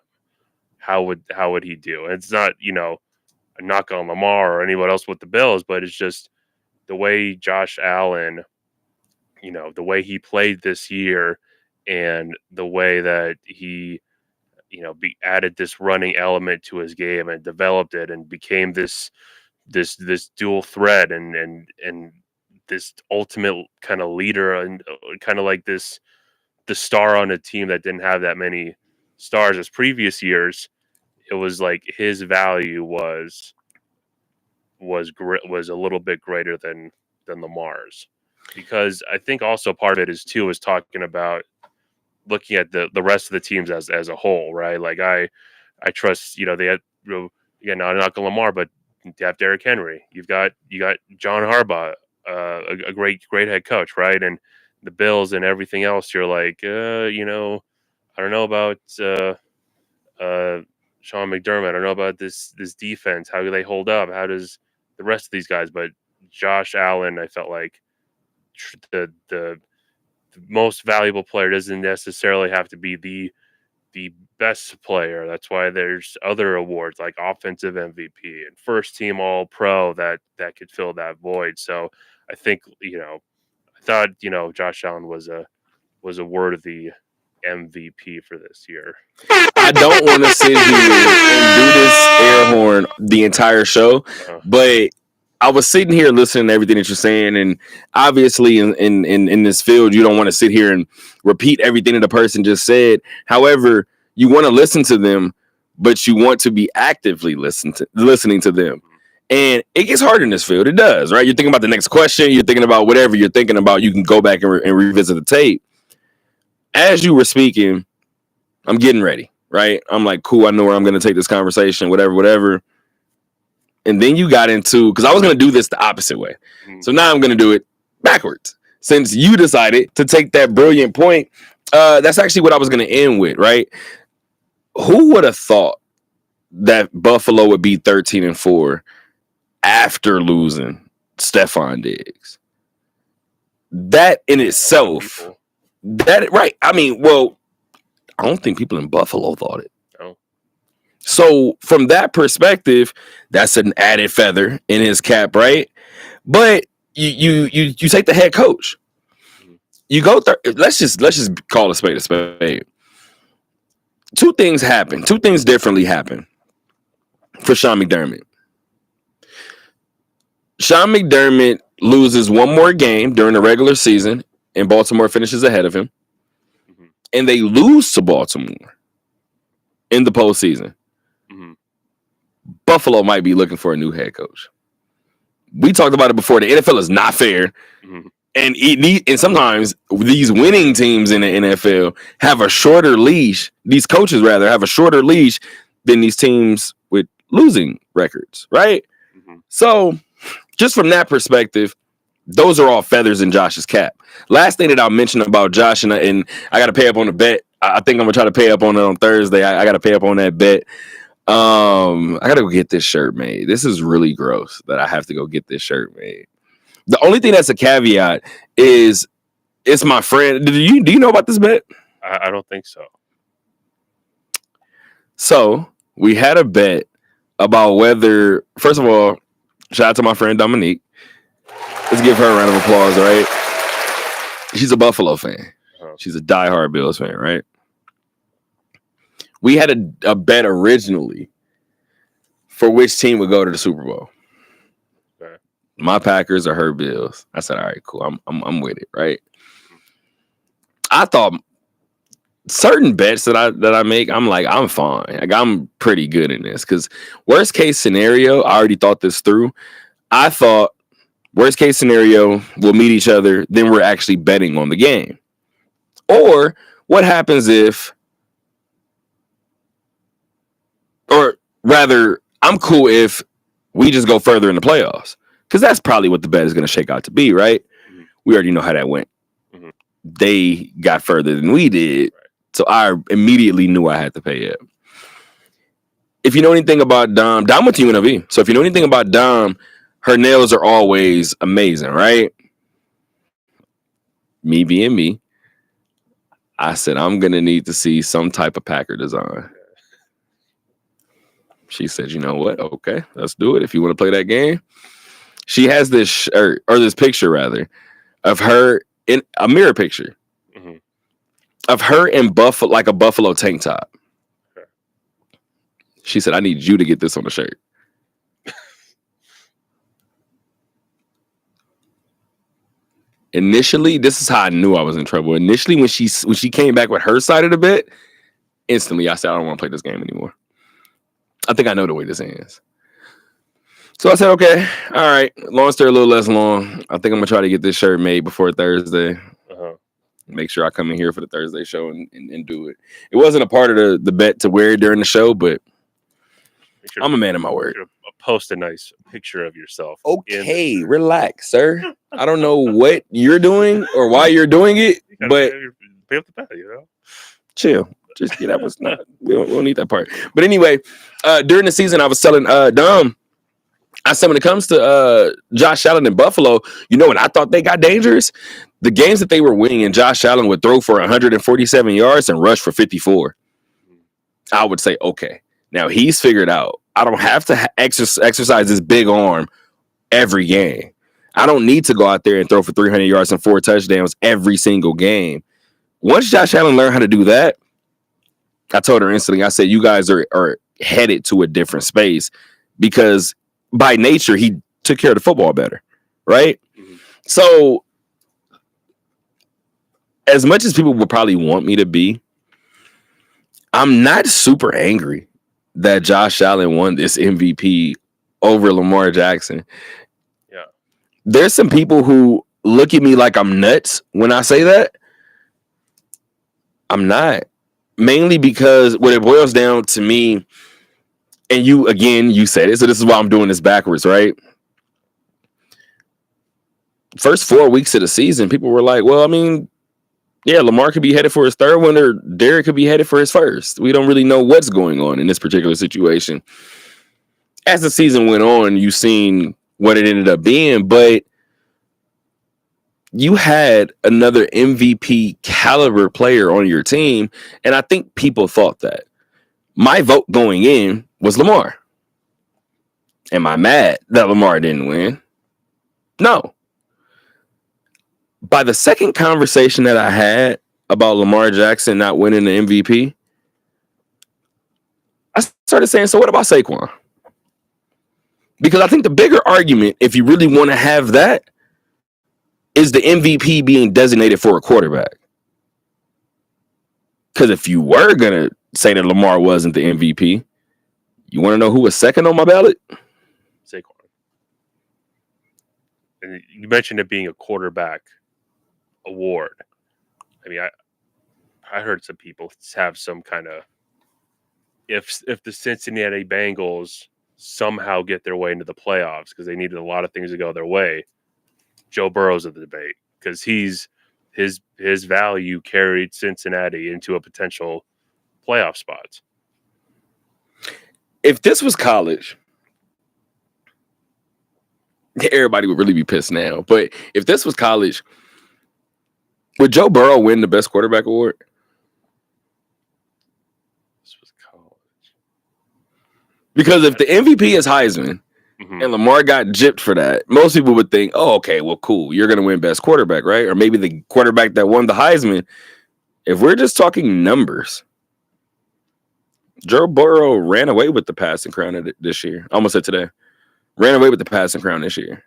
[SPEAKER 4] how would he do? And it's not, a knock on Lamar or anyone else with the Bills, but it's just the way Josh Allen, the way he played this year and the way that he, added this running element to his game and developed it and became this dual threat and this ultimate kind of leader and kind of like the star on a team that didn't have that many stars as previous years. It was like his value was a little bit greater than Lamar's, because I think also part of it is talking about looking at the rest of the teams as a whole, right? Like I trust, they had, again, not knocking Lamar, but you have Derrick Henry. You got John Harbaugh, a great head coach, right? And the Bills and everything else, you're like, I don't know about Sean McDermott. I don't know about this defense. How do they hold up? How does the rest of these guys? But Josh Allen, I felt like the most valuable player doesn't necessarily have to be the best player. That's why there's other awards like offensive MVP and first team all pro that could fill that void. So I think, I thought, Josh Allen was a worthy MVP for this year.
[SPEAKER 3] I don't want to sit here and do this air horn the entire show, but I was sitting here listening to everything that you're saying, and obviously in this field, you don't want to sit here and repeat everything that the person just said. However, you want to listen to them, but you want to be actively listening to them. And it gets hard in this field. It does, right? You're thinking about the next question. You're thinking about whatever you're thinking about. You can go back and revisit the tape. As you were speaking, I'm getting ready, right? I'm like, cool, I know where I'm going to take this conversation, whatever. And then you got into, because I was going to do this the opposite way. So now I'm going to do it backwards. Since you decided to take that brilliant point, that's actually what I was going to end with, right? Who would have thought that Buffalo would be 13-4 after losing Stephon Diggs? That in itself, right? I mean, well, I don't think people in Buffalo thought it.
[SPEAKER 4] No.
[SPEAKER 3] So from that perspective, that's an added feather in his cap, right? But you take the head coach. You go let's just call a spade a spade. Two things happen. Two things differently happen for Sean McDermott. Sean McDermott loses one more game during the regular season, and Baltimore finishes ahead of him. And they lose to Baltimore in the postseason. Buffalo might be looking for a new head coach. We talked about it before. The NFL is not fair. And sometimes these winning teams in the NFL have a shorter leash. These coaches, rather, have a shorter leash than these teams with losing records, right? So just from that perspective, those are all feathers in Josh's cap. Last thing that I'll mention about Josh, and I got to pay up on the bet. I think I'm going to try to pay up on it on Thursday. I got to pay up on that bet. I got to go get this shirt made. This is really gross that I have to go get this shirt made. The only thing that's a caveat is it's my friend. Do you know about this bet?
[SPEAKER 4] I don't think so.
[SPEAKER 3] So we had a bet about whether, first of all, shout out to my friend Dominique. Let's give her a round of applause, right? She's a Buffalo fan. She's a diehard Bills fan, right? We had a bet originally for which team would go to the Super Bowl.
[SPEAKER 4] Okay.
[SPEAKER 3] My Packers or her Bills. I said, all right, cool. I'm with it, right? I thought certain bets that I make, I'm like, I'm fine. Like, I'm pretty good in this because worst case scenario, I already thought this through. I thought worst case scenario, we'll meet each other, then we're actually betting on the game. Or what happens if, or rather, I'm cool if we just go further in the playoffs. Because that's probably what the bet is going to shake out to be, right? We already know how that went. They got further than we did. So I immediately knew I had to pay it. If you know anything about Dom went to UNLV. So if you know anything about Dom, her nails are always amazing, right? Me being me, I said, I'm going to need to see some type of Packer design. She said, you know what? Okay, let's do it. If you want to play that game. She has this shirt, or this picture rather, of her in a mirror picture of her in Buffalo, like a Buffalo tank top. She said, I need you to get this on the shirt. Initially, this is how I knew I was in trouble. Initially, when she came back with her side of the bet, instantly I said, I don't want to play this game anymore. I think I know the way this ends. So I said, okay, all right. Long story a little less long. I think I'm going to try to get this shirt made before Thursday. Make sure I come in here for the Thursday show and do it. It wasn't a part of the bet to wear it during the show, but I'm a man of my word.
[SPEAKER 4] Post a nice picture of yourself.
[SPEAKER 3] Okay, relax, sir. I don't know what you're doing or why you're doing it, but
[SPEAKER 4] pay up the bet, you know?
[SPEAKER 3] Chill. Just that was not. We don't need that part. But anyway, during the season, I was telling Dom. I said when it comes to Josh Allen in Buffalo, you know, when I thought they got dangerous, the games that they were winning and Josh Allen would throw for 147 yards and rush for 54. I would say, okay, now he's figured out. I don't have to exercise this big arm every game. I don't need to go out there and throw for 300 yards and 4 touchdowns every single game. Once Josh Allen learned how to do that, I told her instantly, I said, you guys are headed to a different space because by nature, he took care of the football better, right? So as much as people would probably want me to be, I'm not super angry that Josh Allen won this MVP over Lamar Jackson.
[SPEAKER 4] Yeah.
[SPEAKER 3] There's some people who look at me like I'm nuts when I say that. I'm not. Mainly because what it boils down to me, and you said it, so this is why I'm doing this backwards, right? First 4 weeks of the season, people were like, well, I mean, yeah, Lamar could be headed for his third one, or Derek could be headed for his first. We don't really know what's going on in this particular situation. As the season went on, you've seen what it ended up being, but you had another MVP caliber player on your team, and I think people thought that. My vote going in was Lamar. Am I mad that Lamar didn't win? No. By the second conversation that I had about Lamar Jackson not winning the MVP, I started saying, so what about Saquon? Because I think the bigger argument, if you really want to have that, is the MVP being designated for a quarterback. Because if you were going to say that Lamar wasn't the MVP, you want to know who was second on my ballot?
[SPEAKER 4] Saquon. And you mentioned it being a quarterback award. I mean, I heard some people have some kind of, if the Cincinnati Bengals somehow get their way into the playoffs because they needed a lot of things to go their way, Joe Burrow's in the debate because his value carried Cincinnati into a potential playoff spot.
[SPEAKER 3] If this was college, everybody would really be pissed now. But if this was college, would Joe Burrow win the best quarterback award?
[SPEAKER 4] This was college.
[SPEAKER 3] Because if the MVP is Heisman, and Lamar got gypped for that, most people would think, oh, okay, well, cool. You're going to win best quarterback, right? Or maybe the quarterback that won the Heisman. If we're just talking numbers, Joe Burrow ran away with the passing crown this year. I almost said today. Ran away with the passing crown this year.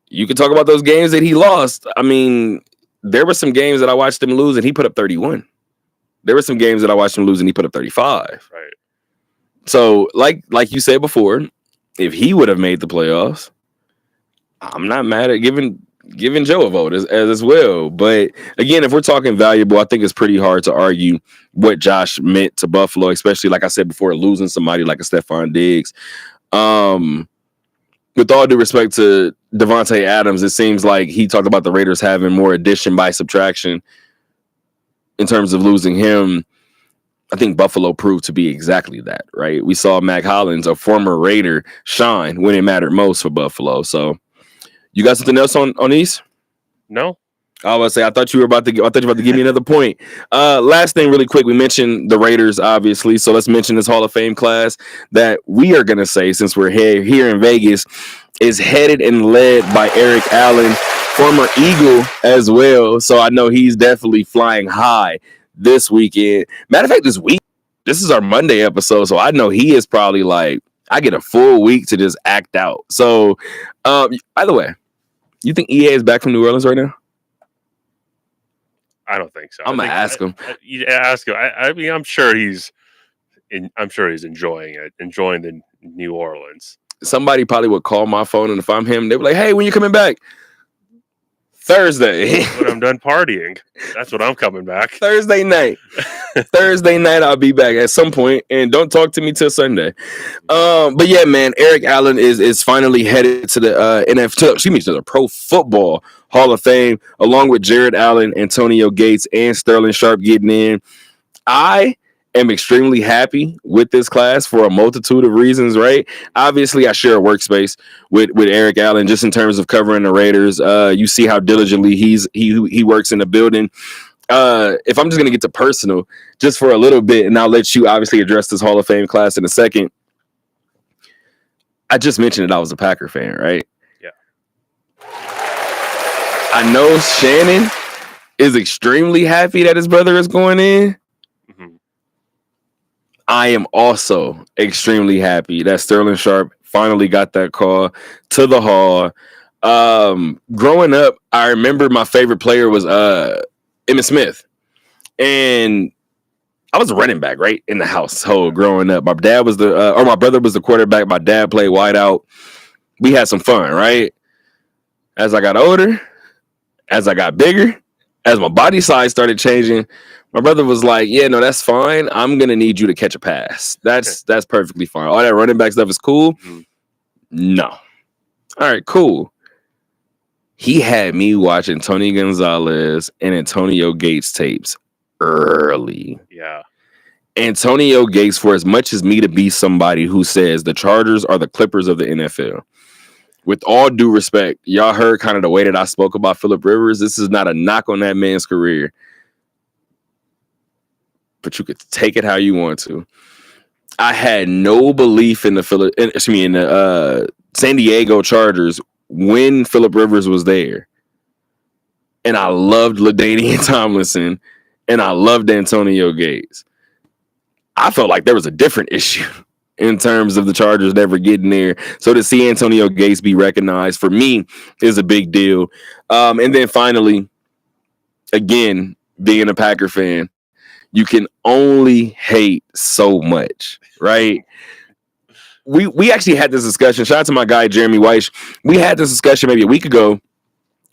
[SPEAKER 3] You can talk about those games that he lost. I mean, there were some games that I watched him lose and he put up 31. There were some games that I watched him lose and he put up 35.
[SPEAKER 4] Right.
[SPEAKER 3] So, like you said before, if he would have made the playoffs, I'm not mad at giving Joe a vote as well. But again, if we're talking valuable, I think it's pretty hard to argue what Josh meant to Buffalo, especially like I said before, losing somebody like a Stephon Diggs. With all due respect to Devontae Adams, it seems like he talked about the Raiders having more addition by subtraction in terms of losing him. I think Buffalo proved to be exactly that, right? We saw Mac Hollins, a former Raider, shine when it mattered most for Buffalo. So, you got something else on these?
[SPEAKER 4] No.
[SPEAKER 3] I was say I thought you were about to give me another point. Last thing, really quick, we mentioned the Raiders, obviously. So let's mention this Hall of Fame class that we are gonna say, since we're here in Vegas, is headed and led by Eric Allen, former Eagle as well. So I know he's definitely flying high this weekend. Matter of fact, this is our Monday episode, so I know he is probably like, I get a full week to just act out. So, by the way, you think EA is back from New Orleans right now?
[SPEAKER 4] I don't think so.
[SPEAKER 3] I'm gonna ask him.
[SPEAKER 4] Ask him. I mean, I'm sure he's enjoying it, enjoying the New Orleans.
[SPEAKER 3] Somebody probably would call my phone, and if I'm him, they'd be like, "Hey, when you coming back?" Thursday.
[SPEAKER 4] When I'm done partying, that's when I'm coming back.
[SPEAKER 3] Thursday night. Thursday night, I'll be back at some point, and don't talk to me till Sunday. But yeah, man, Eric Allen is finally headed to the to the Pro Football Hall of Fame, along with Jared Allen, Antonio Gates, and Sterling Sharp getting in. I am extremely happy with this class for a multitude of reasons, right? Obviously, I share a workspace with Eric Allen just in terms of covering the Raiders. You see how diligently he works in the building. If I'm just going to get to personal just for a little bit, and I'll let you obviously address this Hall of Fame class in a second. I just mentioned that I was a Packer fan, right?
[SPEAKER 4] Yeah.
[SPEAKER 3] I know Shannon is extremely happy that his brother is going in.
[SPEAKER 4] Mm-hmm.
[SPEAKER 3] I am also extremely happy that Sterling Sharp finally got that call to the Hall. Growing up, I remember my favorite player was Emmitt Smith. And I was a running back, right, in the household growing up. My dad was my brother was the quarterback. My dad played wide out. We had some fun, right? As I got older, as I got bigger, as my body size started changing, my brother was like, "Yeah, no, that's fine. I'm gonna need you to catch a pass. That's perfectly fine. All that running back stuff is cool."
[SPEAKER 4] Mhm.
[SPEAKER 3] No. All right, cool. He had me watching Tony Gonzalez and Antonio Gates tapes early.
[SPEAKER 4] Yeah.
[SPEAKER 3] Antonio Gates, for as much as me to be somebody who says the Chargers are the Clippers of the NFL, with all due respect, y'all heard kind of the way that I spoke about Phillip Rivers. This is not a knock on that man's career, but you could take it how you want to. I had no belief in the San Diego Chargers when Phillip Rivers was there, and I loved LaDainian Tomlinson, and I loved Antonio Gates. I felt like there was a different issue in terms of the Chargers never getting there. So to see Antonio Gates be recognized for me is a big deal. And then finally, again, being a Packer fan, you can only hate so much, right? We actually had this discussion. Shout out to my guy, Jeremy Weiss. We had this discussion maybe a week ago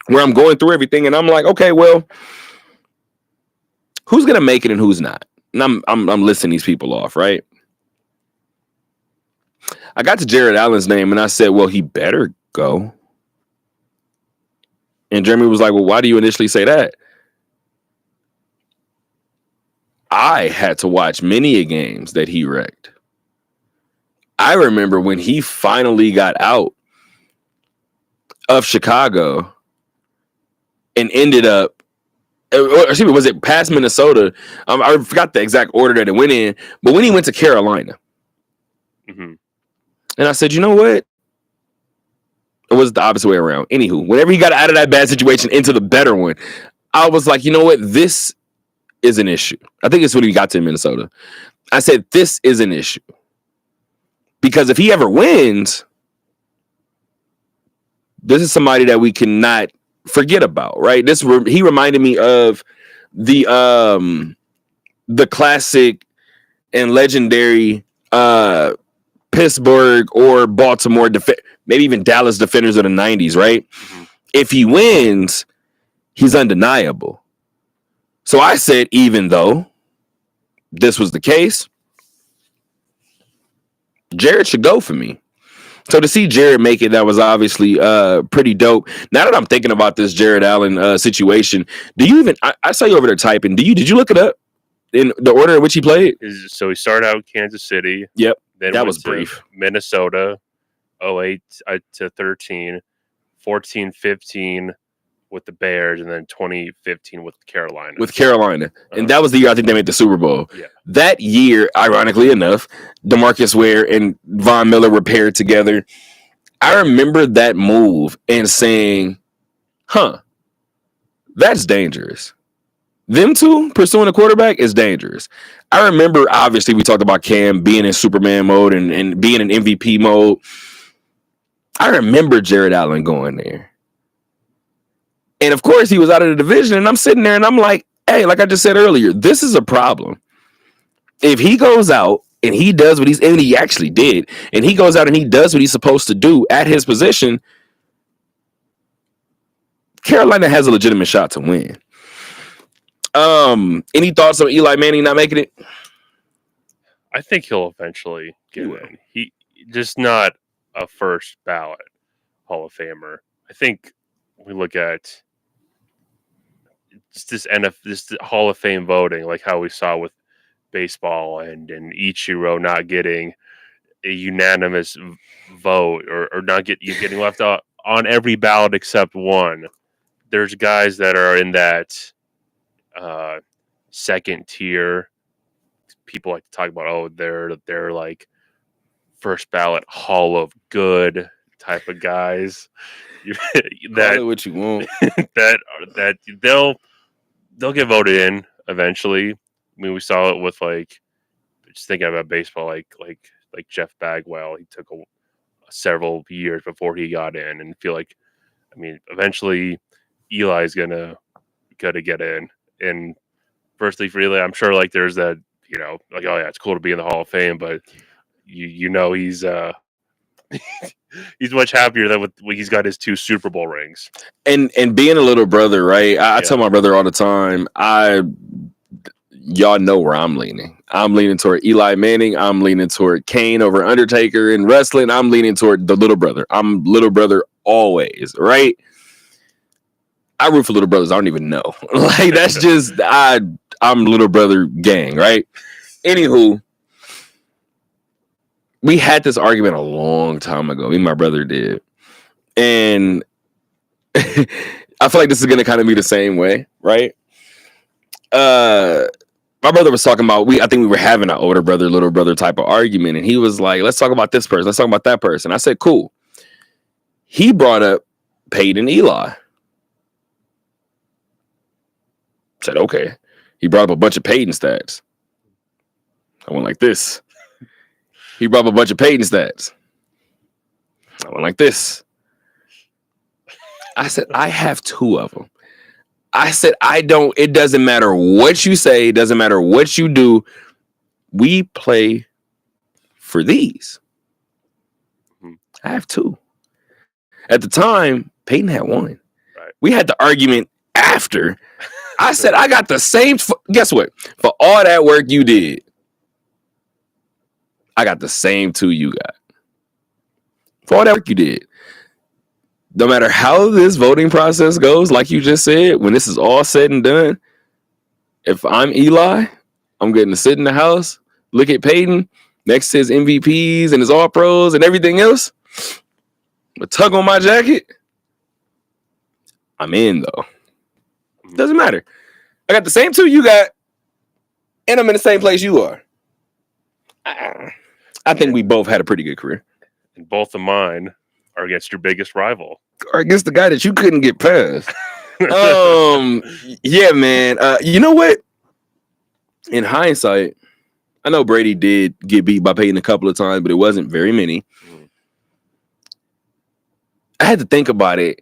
[SPEAKER 3] where I'm going through everything and I'm like, okay, well, who's going to make it and who's not? And I'm listing these people off, right? I got to Jared Allen's name and I said, well, he better go. And Jeremy was like, well, why do you initially say that? I had to watch many games that he wrecked. I remember when he finally got out of Chicago and ended up, was it past Minnesota? I forgot the exact order that it went in, but when he went to Carolina,
[SPEAKER 4] Mm-hmm.
[SPEAKER 3] and I said, you know what? It was the opposite way around. Anywho, whenever he got out of that bad situation into the better one, I was like, you know what? This is an issue. I think it's when he got to Minnesota. I said, this is an issue. Because if he ever wins, this is somebody that we cannot forget about, right? He reminded me of the classic and legendary Pittsburgh or Baltimore, maybe even Dallas defenders of the 90s, right?
[SPEAKER 4] Mm-hmm.
[SPEAKER 3] If he wins, he's undeniable. So I said, even though this was the case, Jared should go for me. So to see Jared make it, that was obviously pretty dope. Now that I'm thinking about this Jared Allen situation, do you even? I saw you over there typing. Did you look it up in the order in which he played?
[SPEAKER 4] So he started out Kansas City.
[SPEAKER 3] Yep,
[SPEAKER 4] Then
[SPEAKER 3] that
[SPEAKER 4] went
[SPEAKER 3] was
[SPEAKER 4] to
[SPEAKER 3] brief.
[SPEAKER 4] Minnesota, 08 to 13, 14, 15 with the Bears, and then 2015 with Carolina.
[SPEAKER 3] And that was the year I think they made the Super Bowl.
[SPEAKER 4] Yeah.
[SPEAKER 3] That year, ironically enough, DeMarcus Ware and Von Miller were paired together. I remember that move and saying, that's dangerous. Them two pursuing a quarterback is dangerous. I remember, obviously, we talked about Cam being in Superman mode and being in MVP mode. I remember Jared Allen going there. And of course, he was out of the division. And I'm sitting there and I'm like, hey, like I just said earlier, this is a problem. If he goes out and he does what and he actually did, and he goes out and he does what he's supposed to do at his position, Carolina has a legitimate shot to win. Any thoughts on Eli Manning not making it?
[SPEAKER 4] I think he'll eventually get in. He just not a first ballot Hall of Famer. I think we look at just this Hall of Fame voting, like how we saw with baseball and Ichiro not getting a unanimous vote or not getting left out on every ballot except one. There's guys that are in that second tier. People like to talk about, oh, they're like first ballot Hall of Good type of guys.
[SPEAKER 3] Call it what you want.
[SPEAKER 4] that they'll get voted in eventually. I mean, we saw it with just thinking about baseball, like Jeff Bagwell. He took several years before he got in, and feel like, I mean, eventually Eli's gonna get in. And firstly, for Eli, I'm sure there's that you know, like, oh yeah, it's cool to be in the Hall of Fame, but you know he's he's much happier that when he's got his 2 Super Bowl rings.
[SPEAKER 3] And being a little brother, right? I tell my brother all the time, y'all know where I'm leaning. I'm leaning toward Eli Manning. I'm leaning toward Kane over Undertaker in wrestling. I'm leaning toward the little brother. I'm little brother always, right? I root for little brothers. I don't even know. Like, that's just, I'm little brother gang, right? Anywho, we had this argument a long time ago. Me and my brother did. And I feel like this is going to kind of be the same way, right? My brother was talking about, I think we were having an older brother, little brother type of argument. And he was like, let's talk about this person. Let's talk about that person. I said, cool. He brought up Peyton Eli. Said, okay. He brought up a bunch of Peyton stats. I went like this. He brought up a bunch of Peyton stats. I went like this. I said, I have 2 of them. I said, it doesn't matter what you say. It doesn't matter what you do. We play for these. I have 2. At the time, Peyton had 1. Right. We had the argument after. I said, I got the same. Guess what? For all that work you did, I got the same 2 you got. For all that work you did. No matter how this voting process goes, like you just said, when this is all said and done, if I'm Eli, I'm getting to sit in the house, look at Peyton next to his MVPs and his All-Pros and everything else, a tug on my jacket. I'm in, though. Doesn't matter. I got the same 2 you got, and I'm in the same place you are. I think we both had a pretty good career.
[SPEAKER 4] And both of mine are against your biggest rival.
[SPEAKER 3] Or against the guy that you couldn't get past. Yeah, man. You know what? In hindsight, I know Brady did get beat by Peyton a couple of times, but it wasn't very many. I had to think about it.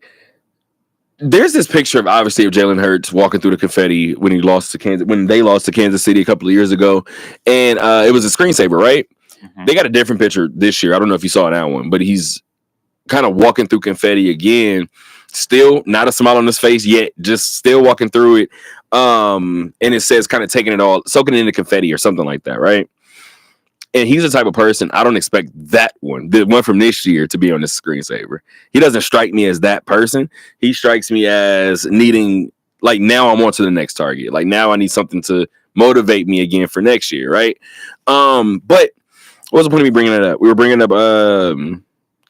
[SPEAKER 3] There's this picture of Jalen Hurts walking through the confetti when they lost to Kansas City a couple of years ago, and it was a screensaver, right? They got a different picture this year. I don't know if you saw that one, but he's kind of walking through confetti again, still not a smile on his face yet, just still walking through it. And it says kind of taking it all, soaking it in the confetti or something like that, right? And he's the type of person, I don't expect that one, the one from this year, to be on this screensaver. He doesn't strike me as that person. He strikes me as needing, like, now I'm on to the next target. Like, now I need something to motivate me again for next year, right? But what was the point of me bringing it up? We were bringing up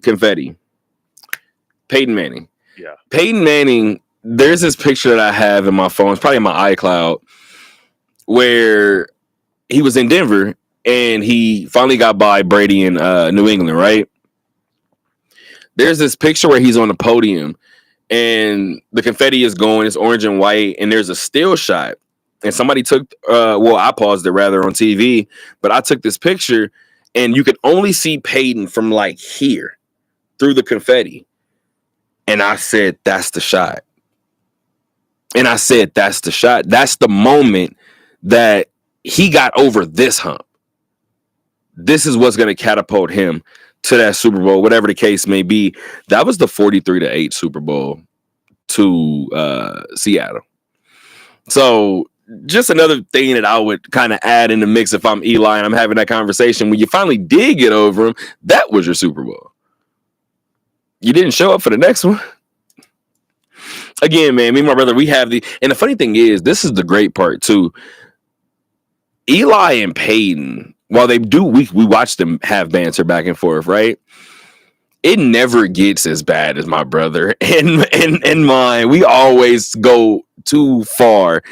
[SPEAKER 3] confetti. Peyton Manning.
[SPEAKER 4] Yeah.
[SPEAKER 3] Peyton Manning, there's this picture that I have in my phone. It's probably in my iCloud, where he was in Denver and he finally got by Brady in New England, right? There's this picture where he's on the podium and the confetti is going, it's orange and white, and there's a still shot. And somebody took, I paused it rather on TV, but I took this picture and you could only see Peyton from like here through the confetti. And I said, that's the shot. And I said, that's the shot. That's the moment that he got over this hump. This is what's going to catapult him to that Super Bowl, whatever the case may be. That was the 43-8 Super Bowl to Seattle. So just another thing that I would kind of add in the mix if I'm Eli and I'm having that conversation. When you finally did get over him, that was your Super Bowl. You didn't show up for the next one. Again, man, me and my brother, we have and the funny thing is, this is the great part too. Eli and Peyton, while they do, we watch them have banter back and forth, right? It never gets as bad as my brother and mine. We always go too far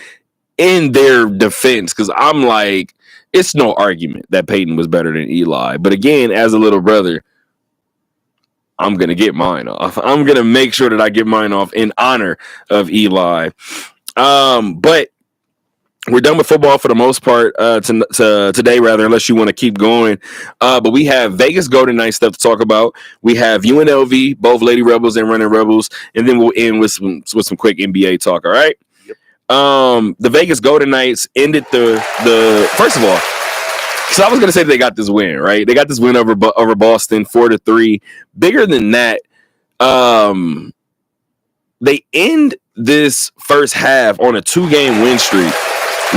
[SPEAKER 3] in their defense, because I'm like, it's no argument that Peyton was better than Eli. But again, as a little brother, I'm going to get mine off. I'm going to make sure that I get mine off in honor of Eli. But we're done with football for the most part today, rather, unless you want to keep going. But we have Vegas Golden Knights stuff to talk about. We have UNLV, both Lady Rebels and Running Rebels. And then we'll end with some quick NBA talk, all right? Yep. The Vegas Golden Knights ended the first of all, So I was gonna say they got this win, right? They got this win over Boston 4-3. Bigger than that, they end this first half on a 2-game win streak,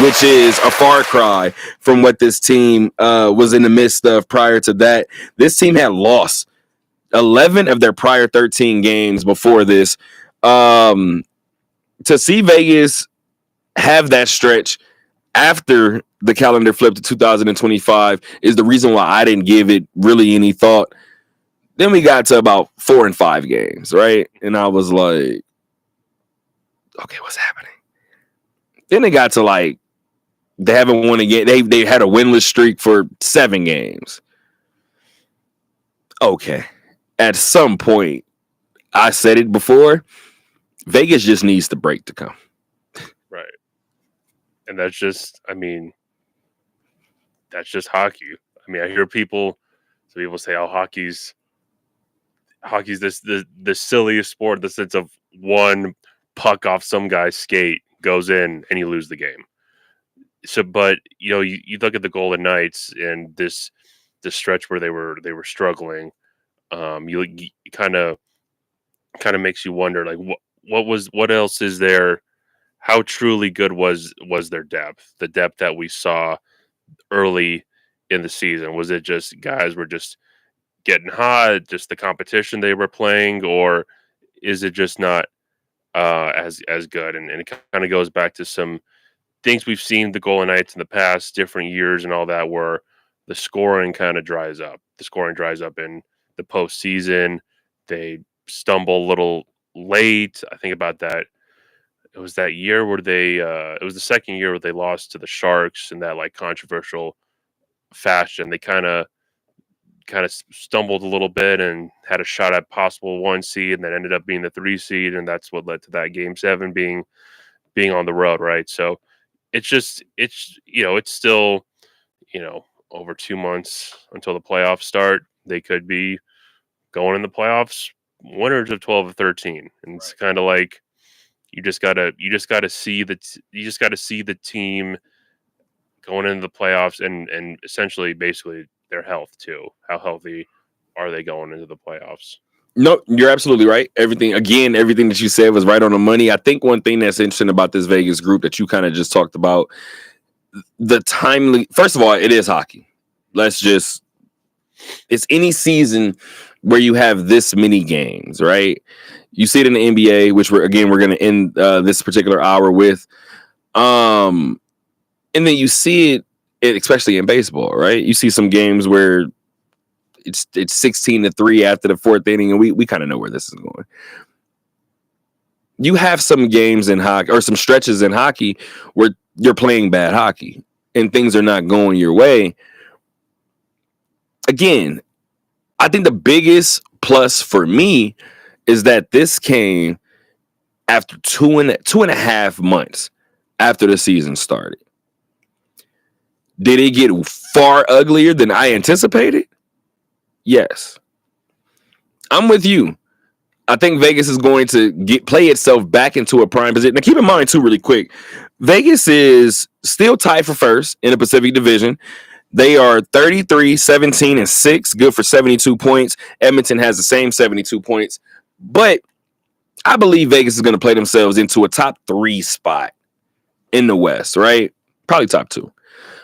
[SPEAKER 3] which is a far cry from what this team was in the midst of prior to that. This team had lost 11 of their prior 13 games before this. To see Vegas have that stretch after the calendar flipped to 2025 is the reason why I didn't give it really any thought. Then we got to about 4 and 5 games, right? And I was like, okay, what's happening? Then it got to like, they haven't won again. They had a winless streak for 7 games. Okay. At some point, I said it before, Vegas just needs the break to come.
[SPEAKER 4] Right. And that's just, that's just hockey. I hear some people say, "Oh, hockey's the silliest sport in the sense of one puck off some guy's skate goes in and you lose the game." So, but you look at the Golden Knights and this stretch where they were struggling. You kind of makes you wonder, like, what else is there? How truly good was their depth? The depth that we saw early in the season, was it just guys were just getting hot, just the competition they were playing, or is it just not as good? And it kind of goes back to some things we've seen the Golden Knights in the past, different years and all that, where the scoring kind of dries up. The scoring dries up in the postseason. They stumble a little late. I think about that. It was that year where it was the second year where they lost to the Sharks in that like controversial fashion. They kind of stumbled a little bit and had a shot at possible 1 seed, and then ended up being the 3 seed, and that's what led to that Game 7 being on the road, right? So it's still over 2 months until the playoffs start. They could be going in the playoffs winners of 12 or 13, and it's kind of like you just gotta see the team going into the playoffs and essentially basically their health too. How healthy are they going into the playoffs?
[SPEAKER 3] No, you're absolutely right. Everything that you said was right on the money. I think one thing that's interesting about this Vegas group that you kind of just talked about, first of all, it is hockey. It's any season where you have this many games, right? You see it in the NBA, which we're going to end this particular hour with. And then you see it, especially in baseball, right? You see some games where it's 16-3 after the 4th inning, and we kind of know where this is going. You have some games in hockey, or some stretches in hockey, where you're playing bad hockey and things are not going your way. Again, I think the biggest plus for me is that this came after two and a half months after the season started. Did it get far uglier than I anticipated? Yes. I'm with you. I think Vegas is going to play itself back into a prime position. Now, keep in mind, too, really quick, Vegas is still tied for first in the Pacific Division. They are 33-17-6, good for 72 points. Edmonton has the same 72 points. But I believe Vegas is going to play themselves into a top 3 spot in the West, right? Probably top 2.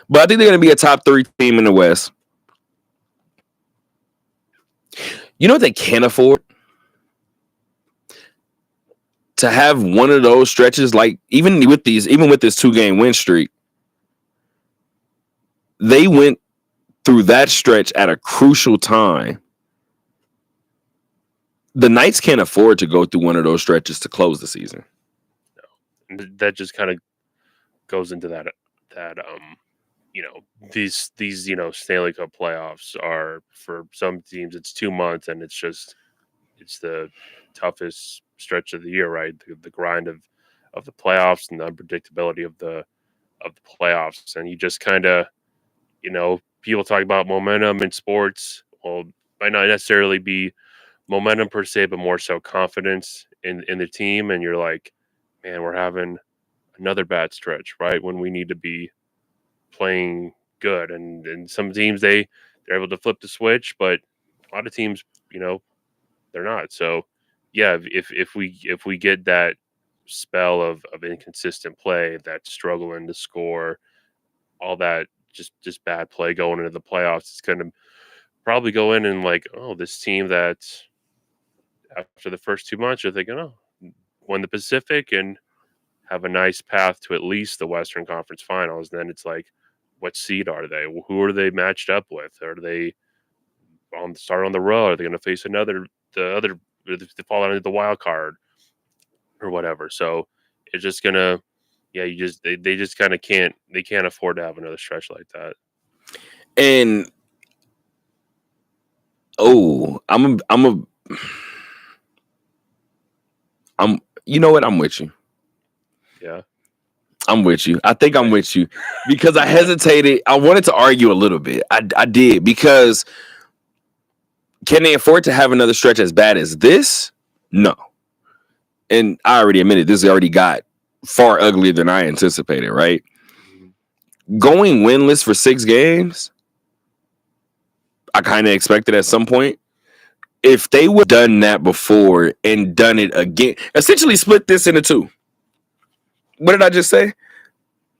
[SPEAKER 3] But I think they're going to be a top 3 team in the West. You know what they can't afford? To have one of those stretches, like even with this 2-game win streak, they went through that stretch at a crucial time. The Knights can't afford to go through one of those stretches to close the season.
[SPEAKER 4] No. That just kind of goes into that these Stanley Cup playoffs are, for some teams, it's 2 months, and it's the toughest stretch of the year, right? The grind of the playoffs and the unpredictability of the playoffs, and you just kind of, people talk about momentum in sports. Well, it might not necessarily be momentum per se, but more so confidence in the team. And you're like, man, we're having another bad stretch, right? When we need to be playing good. And some teams they're able to flip the switch, but a lot of teams, they're not. So yeah, if we get that spell of inconsistent play, that struggling to score, all that just bad play going into the playoffs, it's going to probably go in and like, oh, this team that after the first 2 months, you're thinking, oh, won the Pacific and have a nice path to at least the Western Conference Finals. Then it's like, what seed are they? Who are they matched up with? Are they start on the road? Are they going to face they fall into the wild card or whatever? So it's just gonna, yeah, they just kind of can't afford to have another stretch like that.
[SPEAKER 3] And you know what? I'm with you.
[SPEAKER 4] Yeah.
[SPEAKER 3] I'm with you. I think I'm with you because I hesitated. I wanted to argue a little bit. I did, because can they afford to have another stretch as bad as this? No. And I already admitted this already got far uglier than I anticipated, right? Going winless for 6 games, I kind of expected at some point. If they would have done that before and done it again, essentially split this into 2. What did I just say?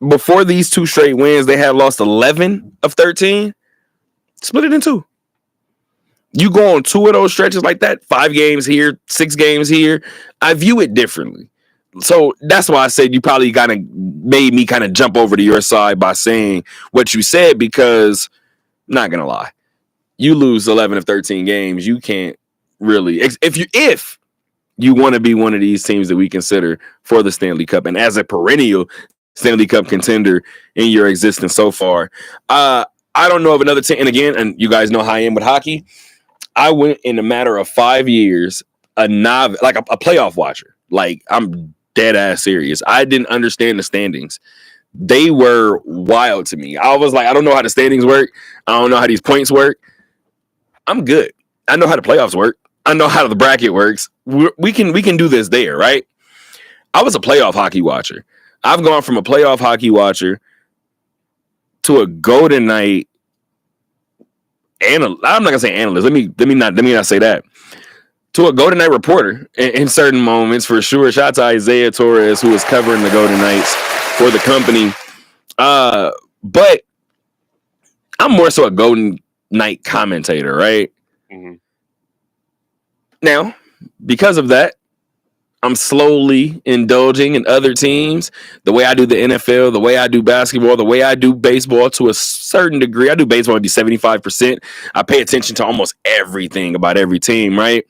[SPEAKER 3] Before these 2 straight wins, they had lost 11 of 13. Split it in 2. You go on 2 of those stretches like that, 5 games here, 6 games here. I view it differently. So that's why I said you probably kind of made me kind of jump over to your side by saying what you said, because not going to lie, you lose 11 of 13 games. You can't really, if you want to be one of these teams that we consider for the Stanley Cup, and as a perennial Stanley Cup contender in your existence so far, I don't know of another team. And again, and you guys know how I am with hockey. I went in a matter of 5 years, a playoff watcher. Like, I'm dead ass serious. I didn't understand the standings. They were wild to me. I was like, I don't know how the standings work. I don't know how these points work. I'm good. I know how the playoffs work. I know how the bracket works. We can do this there, right? I was a playoff hockey watcher. I've gone from a playoff hockey watcher to a Golden Knight I'm not gonna say analyst. Let me not say that. To a Golden Knight reporter in certain moments, for sure. Shout out to Isaiah Torres, who was covering the Golden Knights for the company. But I'm more so a Golden Knight commentator, right?
[SPEAKER 4] Mm-hmm.
[SPEAKER 3] Now, because of that, I'm slowly indulging in other teams, the way I do the NFL, the way I do basketball, the way I do baseball to a certain degree. I do baseball maybe 75%. I pay attention to almost everything about every team, right?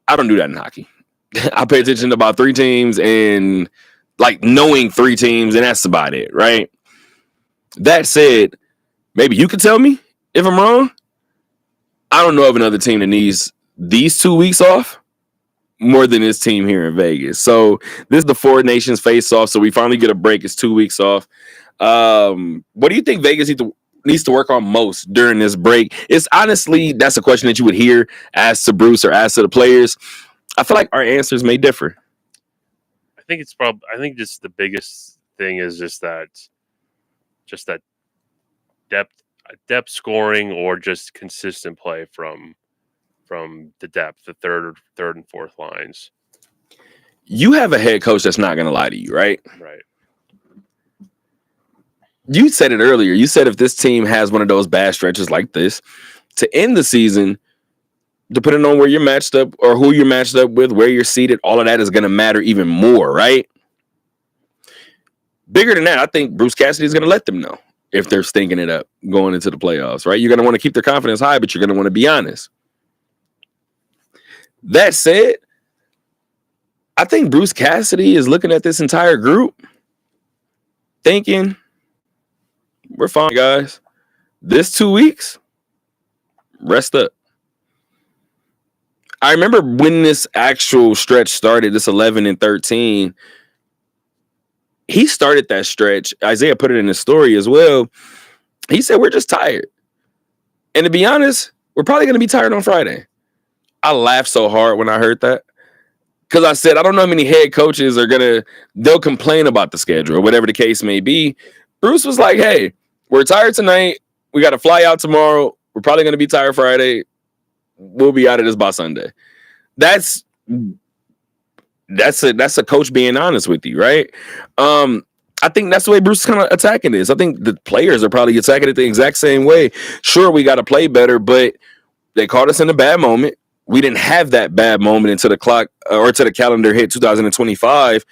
[SPEAKER 3] I don't do that in hockey. I pay attention to about 3 teams and like knowing 3 teams, and that's about it, right? That said, maybe you could tell me if I'm wrong. I don't know of another team that needs these 2 weeks off more than this team here in Vegas. So this is the 4 nations face off. So we finally get a break. It's 2 weeks off. What do you think Vegas needs to work on most during this break? It's honestly, that's a question that you would hear asked to Bruce or asked to the players. I feel like our answers may differ.
[SPEAKER 4] I think just the biggest thing is just that depth scoring, or just consistent play from the depth, the third and fourth lines.
[SPEAKER 3] You have a head coach that's not going to lie to you, right?
[SPEAKER 4] Right.
[SPEAKER 3] You said it earlier. You said if this team has one of those bad stretches like this to end the season, depending on where you're matched up or who you're matched up with, where you're seated, all of that is going to matter even more, right? Bigger than that, I think Bruce Cassidy is going to let them know if they're stinking it up going into the playoffs, right? You're going to want to keep their confidence high, but you're going to want to be honest. That said, I think Bruce Cassidy is looking at this entire group thinking, we're fine, guys. This 2 weeks, rest up. I remember when this actual stretch started, this 11 and 13, he started that stretch. Isaiah put it in his story as well. He said, we're just tired. And to be honest, we're probably going to be tired on Friday. I laughed so hard when I heard that, because I said, I don't know how many head coaches they'll complain about the schedule or whatever the case may be. Bruce was like, hey, We're tired tonight. We got to fly out tomorrow. We're probably going to be tired Friday. We'll be out of this by Sunday. That's a coach being honest with you, right? I think that's the way Bruce is kind of attacking this. I think the players are probably attacking it the exact same way. Sure, we got to play better, but they caught us in a bad moment. We didn't have that bad moment until the clock or to the calendar hit 2025.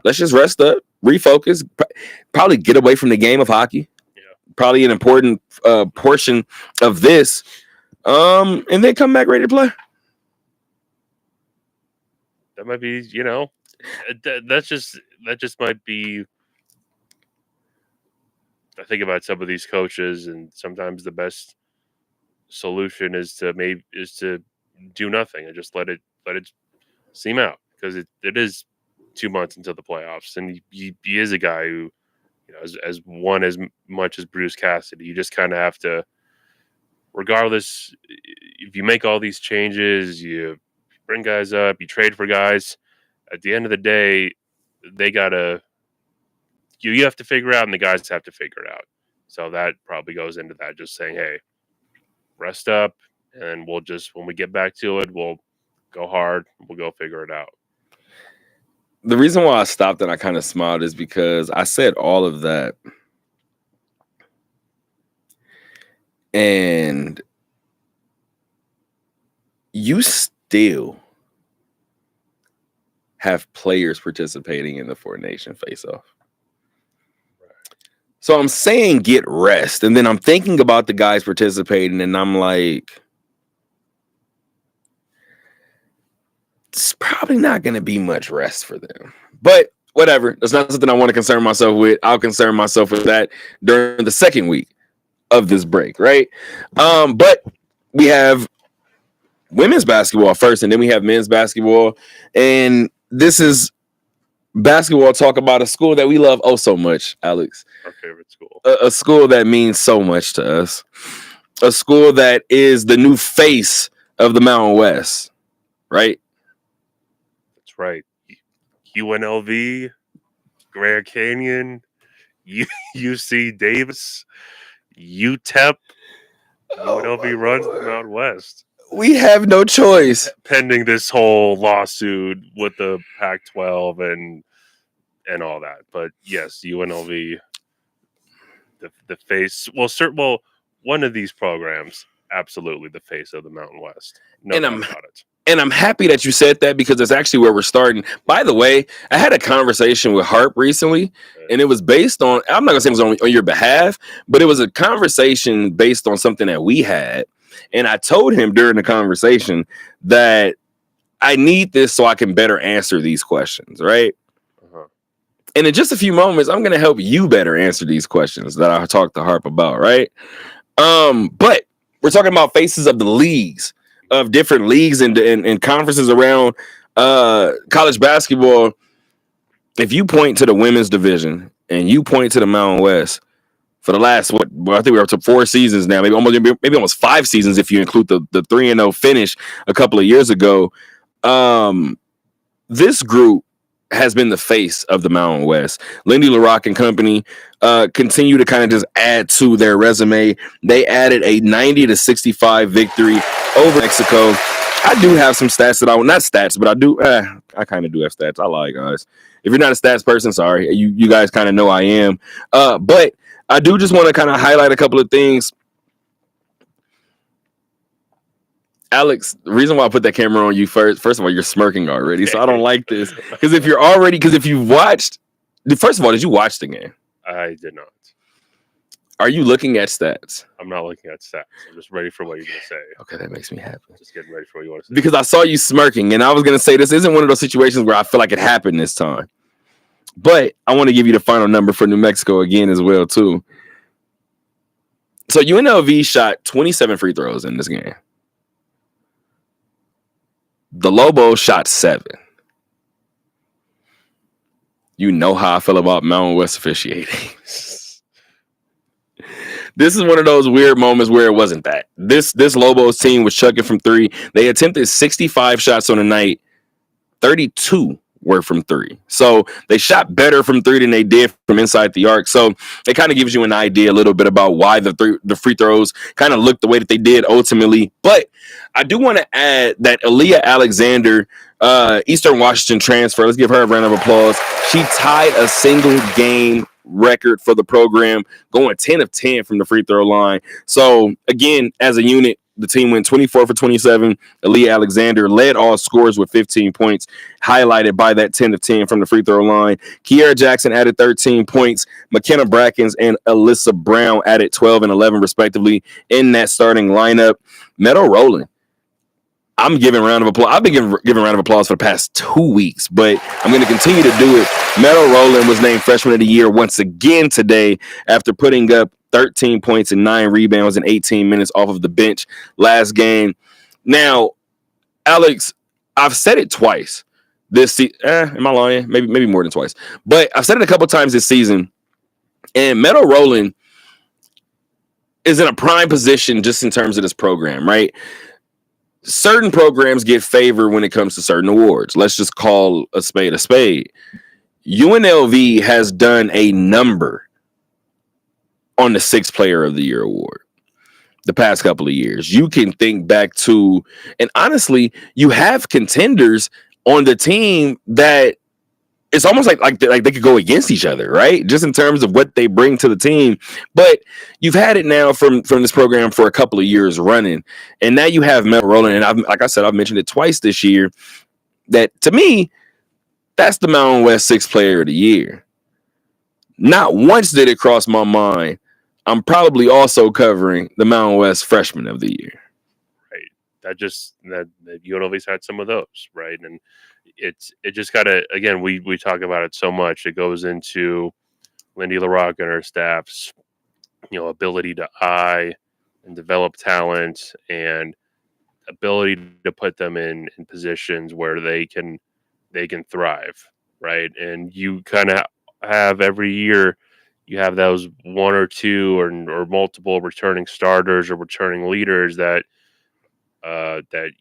[SPEAKER 3] Let's just rest up, refocus, probably get away from the game of hockey.
[SPEAKER 4] Yeah.
[SPEAKER 3] Probably an important portion of this, and then come back ready to play.
[SPEAKER 4] That might be, that just might be. I think about some of these coaches, and sometimes the best solution is to do nothing and just let it seem out, because it is 2 months until the playoffs, and he is a guy who, as much as Bruce Cassidy, you just kind of have to, regardless, if you make all these changes, you bring guys up, you trade for guys, at the end of the day, they gotta, you have to figure out, and the guys have to figure it out. So that probably goes into that, just saying, hey, rest up, and we'll just, when we get back to it, we'll go hard, we'll go figure it out.
[SPEAKER 3] The reason why I stopped and I kind of smiled is because I said all of that, and you still have players participating in the Four Nation face-off. So I'm saying get rest, and then I'm thinking about the guys participating, and I'm like, it's probably not going to be much rest for them. But whatever. That's not something I want to concern myself with. I'll concern myself with that during the second week of this break, right? But we have women's basketball first, and then we have men's basketball. And this is basketball talk about a school that we love oh so much, Alex.
[SPEAKER 4] Our favorite school.
[SPEAKER 3] A school that means so much to us. A school that is the new face of the Mountain West, right?
[SPEAKER 4] That's right. UNLV, Grand Canyon, UC Davis, UTEP. UNLV runs the Mountain West.
[SPEAKER 3] We have no choice.
[SPEAKER 4] Pending this whole lawsuit with the Pac-12 and all that. But yes, UNLV, the face. Well, one of these programs, absolutely the face of the Mountain West. No doubt about it.
[SPEAKER 3] And I'm happy that you said that, because that's actually where we're starting. By the way, I had a conversation with Harp recently, and it was based on, I'm not going to say it was on your behalf, but it was a conversation based on something that we had. And I told him during the conversation that I need this so I can better answer these questions, right?
[SPEAKER 4] Uh-huh.
[SPEAKER 3] And in just a few moments, I'm going to help you better answer these questions that I talked to Harp about, right? But we're talking about faces of the leagues, of different leagues and conferences around college basketball. If you point to the women's division and you point to the Mountain West for the last, I think we're up to 4 seasons now, maybe almost 5 seasons if you include the 3-0 finish a couple of years ago. This group has been the face of the Mountain West. Lindy LaRocque and company continue to kind of just add to their resume. They added a 90-65 victory over Mexico. I do have some stats that not stats, but I do. I kind of do have stats. I lie, guys. If you're not a stats person, sorry. You guys kind of know I am. But I do just want to kind of highlight a couple of things. Alex, the reason why I put that camera on you first of all, you're smirking already, so I don't like this. Because if you've watched, first of all, did you watch the game?
[SPEAKER 4] I did not.
[SPEAKER 3] Are you looking at stats?
[SPEAKER 4] I'm not looking at stats. I'm just ready for what you're going to say.
[SPEAKER 3] Okay, that makes me happy.
[SPEAKER 4] Just getting ready for what you want to say.
[SPEAKER 3] Because I saw you smirking, and I was going to say this isn't one of those situations where I feel like it happened this time. But I want to give you the final number for New Mexico again as well, too. So UNLV shot 27 free throws in this game. The Lobos shot 7. You know how I feel about Mountain West officiating. This is one of those weird moments where it wasn't that. This Lobos team was chucking from 3. They attempted 65 shots on the night. 32 were from three. So they shot better from three than they did from inside the arc. So it kind of gives you an idea a little bit about why the free throws kind of looked the way that they did ultimately. But I do want to add that Aaliyah Alexander, Eastern Washington transfer, let's give her a round of applause. She tied a single game record for the program, going 10 of 10 from the free throw line. So again, as a unit, the team went 24 for 27. Aaliyah Alexander led all scorers with 15 points, highlighted by that 10 of 10 from the free throw line. Kiara Jackson added 13 points. McKenna Brackens and Alyssa Brown added 12 and 11, respectively, in that starting lineup. Meadow Rowland, I'm giving a round of applause. I've been giving a round of applause for the past 2 weeks, but I'm going to continue to do it. Meadow Rowland was named Freshman of the Year once again today after putting up 13 points and 9 rebounds in 18 minutes off of the bench last game. Now, Alex, I've said it twice this season. Am I lying? Maybe more than twice. But I've said it a couple times this season. And Meadow Rowland is in a prime position just in terms of this program, right? Certain programs get favor when it comes to certain awards. Let's just call a spade a spade. UNLV has done a number on the 6th Player of the Year award the past couple of years. You can think back to, and honestly, you have contenders on the team that it's almost like they could go against each other, right? Just in terms of what they bring to the team. But you've had it now from this program for a couple of years running, and now you have Meadow Rowland. And like I said, I've mentioned it twice this year. That to me, that's the Mountain West 6th Player of the Year. Not once did it cross my mind I'm probably also covering the Mountain West Freshman of the Year.
[SPEAKER 4] Right. That UNLV's had some of those, right? And it just gotta, again, we talk about it so much. It goes into Lindy LaRocque and her staff's, ability to eye and develop talent and ability to put them in positions where they can thrive, right? And you kind of have every year you have those one or two or multiple returning starters or returning leaders that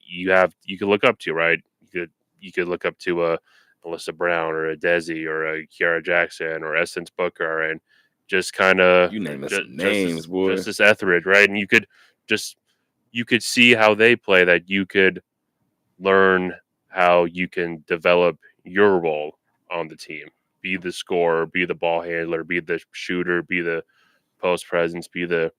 [SPEAKER 4] you can look up to, right? You could look up to a Alyssa Brown or a Desi or a Kiara Jackson or Essence Booker and just kind of
[SPEAKER 3] you name us names, boy.
[SPEAKER 4] Justice Etheridge, right? And you could see how they play, that you could learn how you can develop your role on the team. Be the scorer, be the ball handler, be the shooter, be the post presence, be the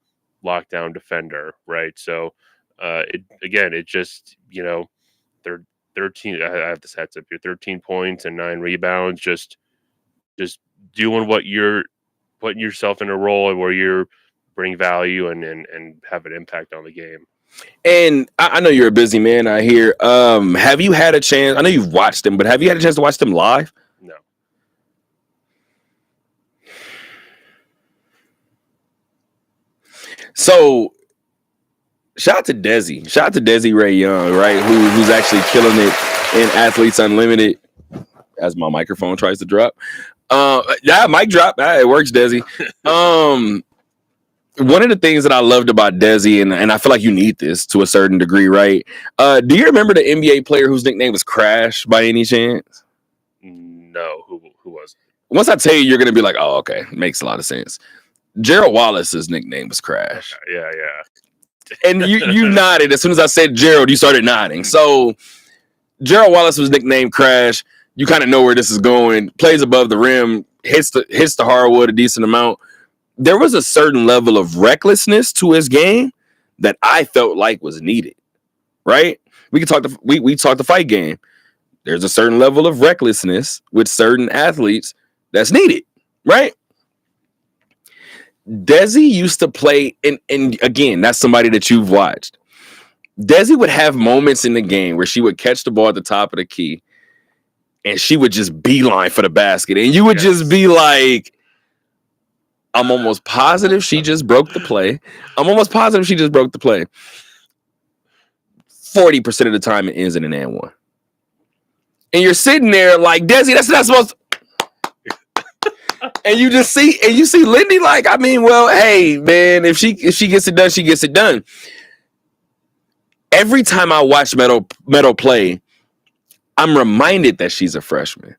[SPEAKER 4] lockdown defender, right? So, it just, they're 13. I have the stats up here: 13 points and 9 rebounds. Just doing what you're putting yourself in a role where you're bring value and have an impact on the game.
[SPEAKER 3] And I know you're a busy man. I hear. Have you had a chance? I know you've watched them, but have you had a chance to watch them live?
[SPEAKER 4] No.
[SPEAKER 3] So, shout out to Desi. Shout out to Desi Ray Young, right? Who's actually killing it in Athletes Unlimited. As my microphone tries to drop. Mic drop. It works, Desi. One of the things that I loved about Desi, and I feel like you need this to a certain degree, right? Do you remember the NBA player whose nickname was Crash by any chance?
[SPEAKER 4] No. Who was it?
[SPEAKER 3] Once I tell you, you're going to be like, oh, okay. Makes a lot of sense. Gerald Wallace's nickname was Crash.
[SPEAKER 4] Okay, yeah.
[SPEAKER 3] And you nodded. As soon as I said Gerald, you started nodding. So Gerald Wallace was nicknamed Crash. You kind of know where this is going. Plays above the rim, hits the hardwood a decent amount. There was a certain level of recklessness to his game that I felt like was needed. Right? We talked the fight game. There's a certain level of recklessness with certain athletes that's needed. Right? Desi used to play, and again, that's somebody that you've watched. Desi would have moments in the game where she would catch the ball at the top of the key and she would just beeline for the basket. And you would just be like, I'm almost positive she just broke the play. 40% of the time it ends in an and one. And you're sitting there like, Desi, that's not supposed to. And you see Lindy like, I mean, well, hey, man, if she gets it done, she gets it done. Every time I watch Meadow play, I'm reminded that she's a freshman.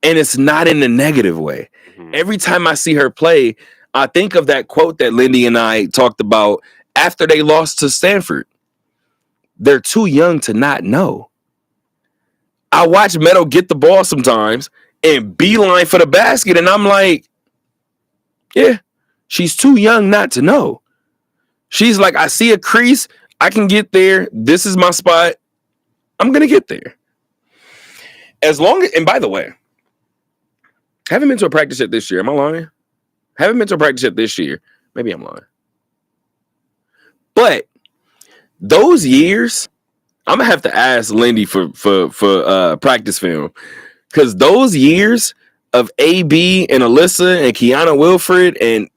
[SPEAKER 3] And it's not in a negative way.
[SPEAKER 4] Mhm.
[SPEAKER 3] Every time I see her play, I think of that quote that Lindy and I talked about after they lost to Stanford. They're too young to not know. I watch Meadow get the ball sometimes and beeline for the basket, and I'm like, yeah, she's too young not to know. She's like, I see a crease, I can get there. This is my spot. I'm gonna get there. As long as, and by the way, haven't been to a practice yet this year. Am I lying? Haven't been to a practice yet this year. Maybe I'm lying. But those years, I'm gonna have to ask Lindy for practice film, because those years of AB and Alyssa and Kiana Wilfred, and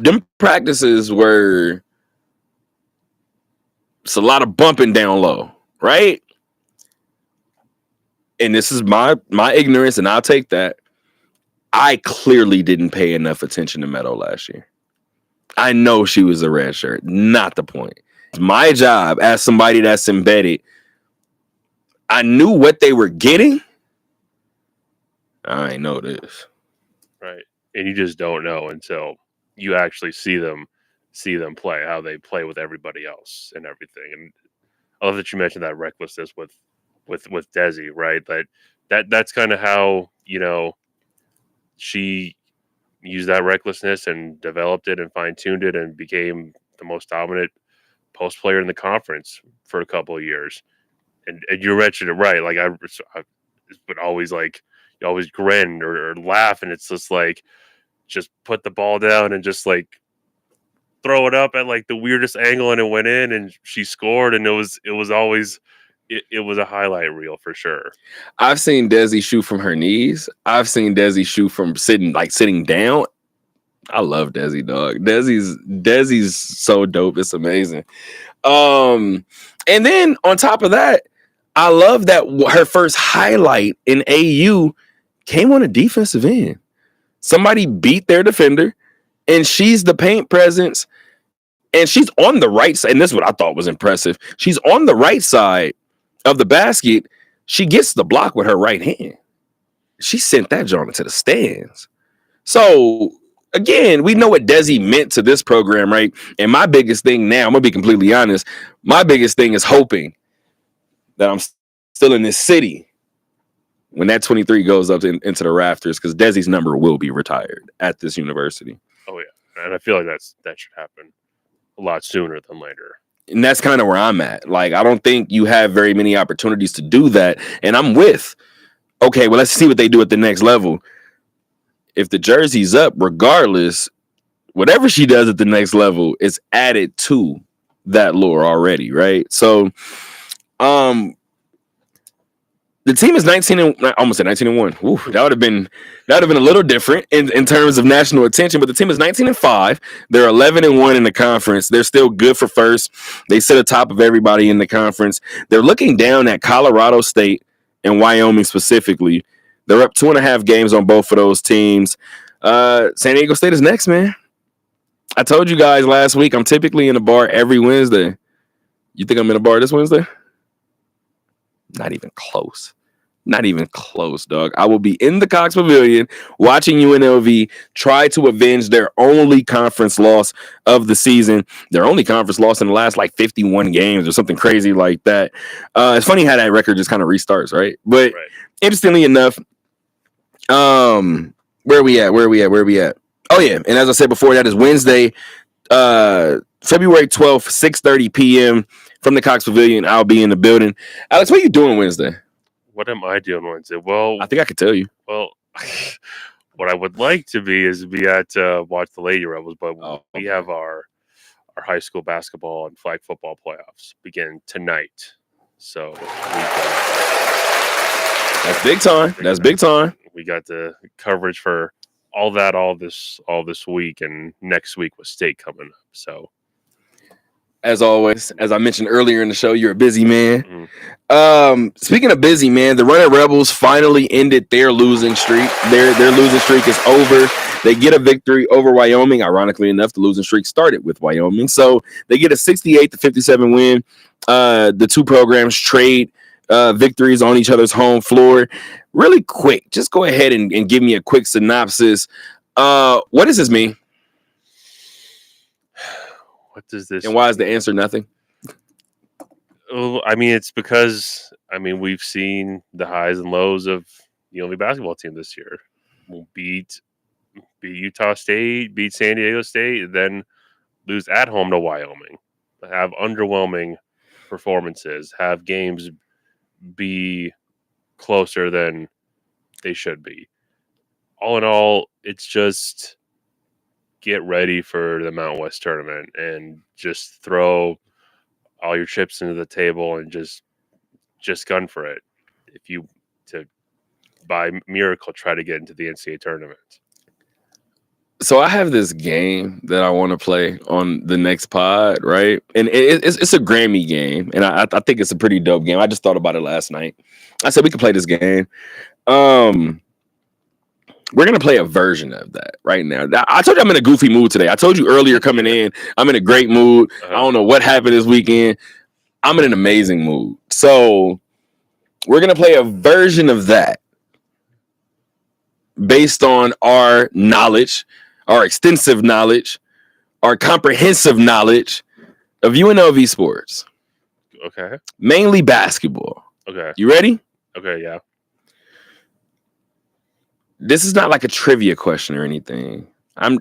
[SPEAKER 3] them practices were, it's a lot of bumping down low, right? And this is my ignorance, and I'll take that. I clearly didn't pay enough attention to Meadow last year. I know she was a red shirt, not the point. It's my job as somebody that's embedded. I knew what they were getting. I ain't know this.
[SPEAKER 4] Right. And you just don't know until you actually see them play, how they play with everybody else and everything. And I love that you mentioned that recklessness with Desi, right? That's kind of how, she used that recklessness and developed it and fine-tuned it and became the most dominant post player in the conference for a couple of years. And you mentioned it right. Like I would always you always grin or laugh, and it's just like, just put the ball down and just like throw it up at like the weirdest angle, and it went in, and she scored, and it was always it was a highlight reel for sure.
[SPEAKER 3] I've seen Desi shoot from her knees. I've seen Desi shoot from sitting down. I love Desi, dog. Desi's so dope. It's amazing. And then on top of that, I love that her first highlight in AU came on a defensive end. Somebody beat their defender, and she's the paint presence, and she's on the right side. And this is what I thought was impressive. She's on the right side of the basket. She gets the block with her right hand. She sent that joint to the stands. So again, we know what Desi meant to this program, right? And my biggest thing now, I'm gonna be completely honest, my biggest thing is hoping that I'm still in this city when that 23 goes up into the rafters, because Desi's number will be retired at this university.
[SPEAKER 4] Oh yeah, and I feel like that should happen a lot sooner than later.
[SPEAKER 3] And that's kind of where I'm at. Like, I don't think you have very many opportunities to do that. And I'm with, okay, well, let's see what they do at the next level. If the jersey's up, regardless, whatever she does at the next level is added to that lore already, right? So, the team is 19 and almost at 19 and 1. Ooh, that would have been a little different in terms of national attention. But the team is 19 and 5. They're 11 and 1 in the conference. They're still good for first. They sit atop of everybody in the conference. They're looking down at Colorado State and Wyoming specifically. They're up 2.5 games on both of those teams. San Diego State is next, man. I told you guys last week I'm typically in a bar every Wednesday. You think I'm in a bar this Wednesday? Not even close. Not even close, dog. I will be in the Cox Pavilion watching UNLV try to avenge their only conference loss of the season. Their only conference loss in the last 51 games or something crazy like that. It's funny how that record just kind of restarts, right? But interestingly enough, where are we at? Oh yeah, and as I said before, that is Wednesday, February 12th, 6:30 p.m. from the Cox Pavilion. I'll be in the building. Alex, what are you doing Wednesday?
[SPEAKER 4] What am I doing Wednesday? Well,
[SPEAKER 3] I think I could tell you.
[SPEAKER 4] Well, what I would like to be at watch the Lady Rebels, but we have our high school basketball and flag football playoffs begin tonight. So
[SPEAKER 3] that's big time. That's big time.
[SPEAKER 4] We got the coverage for all this week, and next week with state coming up. So, as always, as I mentioned earlier in the show, you're a busy man.
[SPEAKER 3] Speaking of busy, man, the Running Rebels finally ended their losing streak. Their losing streak is over. They get a victory over Wyoming. Ironically enough, the losing streak started with Wyoming. So they get a 68-57 win. The two programs trade victories on each other's home floor. Really quick, just go ahead and give me a quick synopsis. What does this mean?
[SPEAKER 4] What does this
[SPEAKER 3] And why is the
[SPEAKER 4] mean?
[SPEAKER 3] answer nothing?
[SPEAKER 4] Oh, I mean, it's because we've seen the highs and lows of the UNLV basketball team this year. We'll beat Utah State, beat San Diego State, then lose at home to Wyoming. Have underwhelming performances. Have games be closer than they should be. All in all, it's just get ready for the Mountain West tournament and just throw all your chips into the table and just gun for it. If you to by miracle try to get into the NCAA tournament.
[SPEAKER 3] So I have this game that I want to play on the next pod, right? And it's a Grammy game, and I think it's a pretty dope game. I just thought about it last night. I said we could play this game. We're gonna play a version of that right now. I told you I'm in a goofy mood today. I told you earlier coming in, I'm in a great mood. I don't know what happened this weekend. I'm in an amazing mood. So we're gonna play a version of that based on our knowledge, our extensive knowledge, our comprehensive knowledge of UNLV sports.
[SPEAKER 4] Okay.
[SPEAKER 3] Mainly basketball.
[SPEAKER 4] Okay.
[SPEAKER 3] You ready?
[SPEAKER 4] Okay, yeah.
[SPEAKER 3] This is not like a trivia question or anything.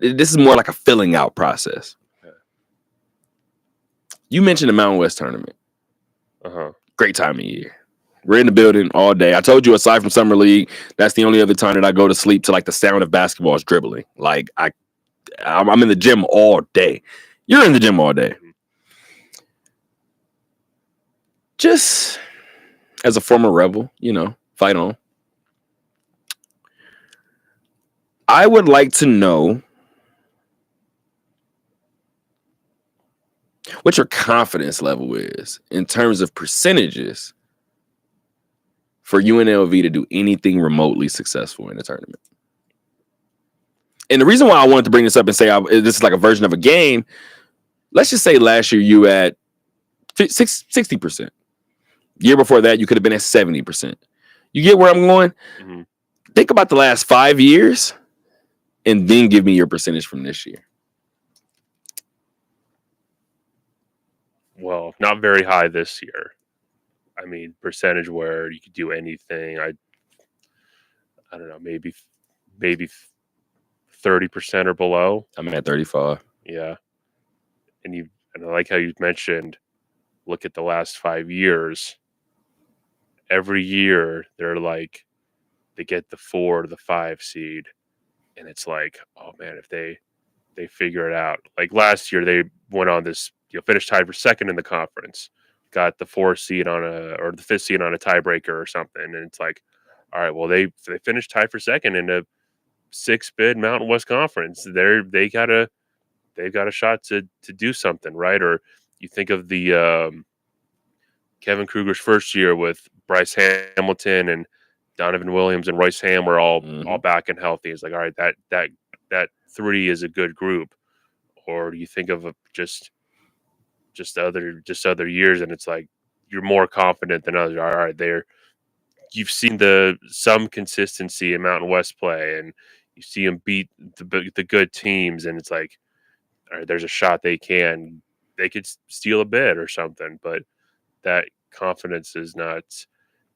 [SPEAKER 3] This is more like a filling out process.
[SPEAKER 4] Okay.
[SPEAKER 3] You mentioned the Mountain West tournament.
[SPEAKER 4] Uh-huh.
[SPEAKER 3] Great time of year. We're in the building all day. I told you, aside from summer league, that's the only other time that I go to sleep to like the sound of basketball is dribbling. Like I'm in the gym all day. You're in the gym all day. Just as a former rebel, fight on. I would like to know what your confidence level is in terms of percentages for UNLV to do anything remotely successful in a tournament. And the reason why I wanted to bring this up and say this is like a version of a game, let's just say last year you at 60%. Year before that, you could have been at 70%. You get where I'm going? Mm-hmm. Think about the last 5 years and then give me your percentage from this year.
[SPEAKER 4] Well, not very high this year. Percentage where you could do anything. I don't know, maybe 30% or below.
[SPEAKER 3] I'm at 35.
[SPEAKER 4] Yeah. And I like how you mentioned, look at the last 5 years. Every year they're like, they get the 4 or the 5 seed. And it's like, oh man, if they figure it out. Like last year, they went on this, finished tied for second in the conference, got the 4th seed or the 5th seed on a tiebreaker or something. And it's like, all right, well, they finished tied for second in a 6-bid Mountain West Conference. They've got a shot to do something, right? Or you think of the Kevin Kruger's first year with Bryce Hamilton and Donovan Williams and Royce Ham were all back and healthy. It's like, all right, that 3 is a good group. Or you think of just other years, and it's like you're more confident than others. All right, you've seen some consistency in Mountain West play, and you see them beat the good teams, and it's like, all right, there's a shot they could steal a bid or something. But that confidence is not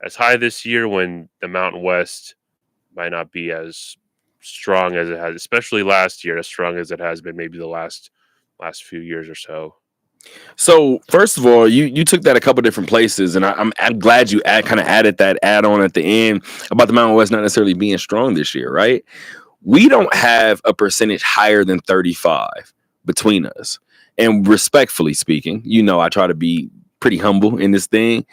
[SPEAKER 4] as high this year when the Mountain West might not be as strong as it has, especially last year, as strong as it has been maybe the last few years or so.
[SPEAKER 3] So first of all, you took that a couple different places, and I'm glad you kind of added that add-on at the end about the Mountain West not necessarily being strong this year, right? We don't have a percentage higher than 35 between us. And respectfully speaking, I try to be pretty humble in this thing.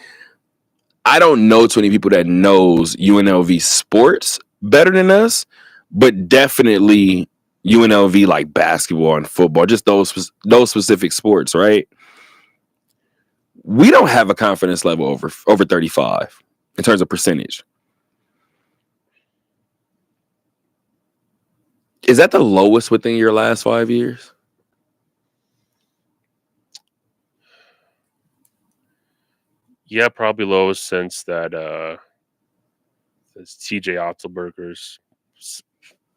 [SPEAKER 3] I don't know too many people that knows UNLV sports better than us, but definitely UNLV like basketball and football, just those specific sports, right? We don't have a confidence level over 35 in terms of percentage. Is that the lowest within your last 5 years?
[SPEAKER 4] Yeah, probably lowest since that TJ Otzelberger's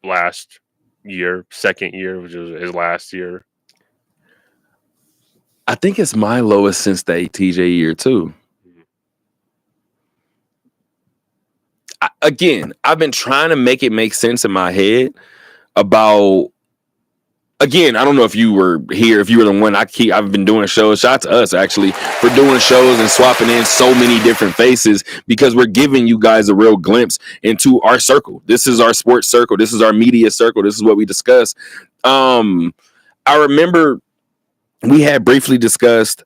[SPEAKER 4] last year, second year, which was his last year.
[SPEAKER 3] I think it's my lowest since that TJ year too. Again, I've been trying to make it make sense in my head about. Again, I don't know if you were here, if you were the one. I've been doing shows. Shout out to us actually for doing shows and swapping in so many different faces because we're giving you guys a real glimpse into our circle. This is our sports circle. This is our media circle. This is what we discuss. I remember we had briefly discussed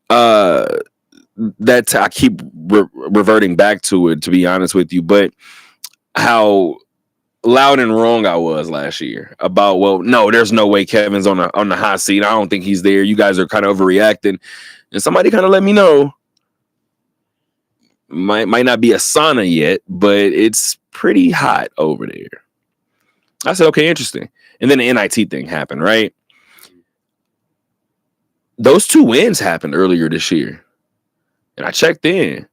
[SPEAKER 3] that I keep reverting back to it, to be honest with you, but how loud and wrong I was last year about, well, no, there's no way Kevin's on the hot seat. I don't think he's there. You guys are kind of overreacting. And somebody kind of let me know, might not be a sauna yet, but it's pretty hot over there. I said, okay, interesting. And then the NIT thing happened, right? Those 2 wins happened earlier this year. And I checked in.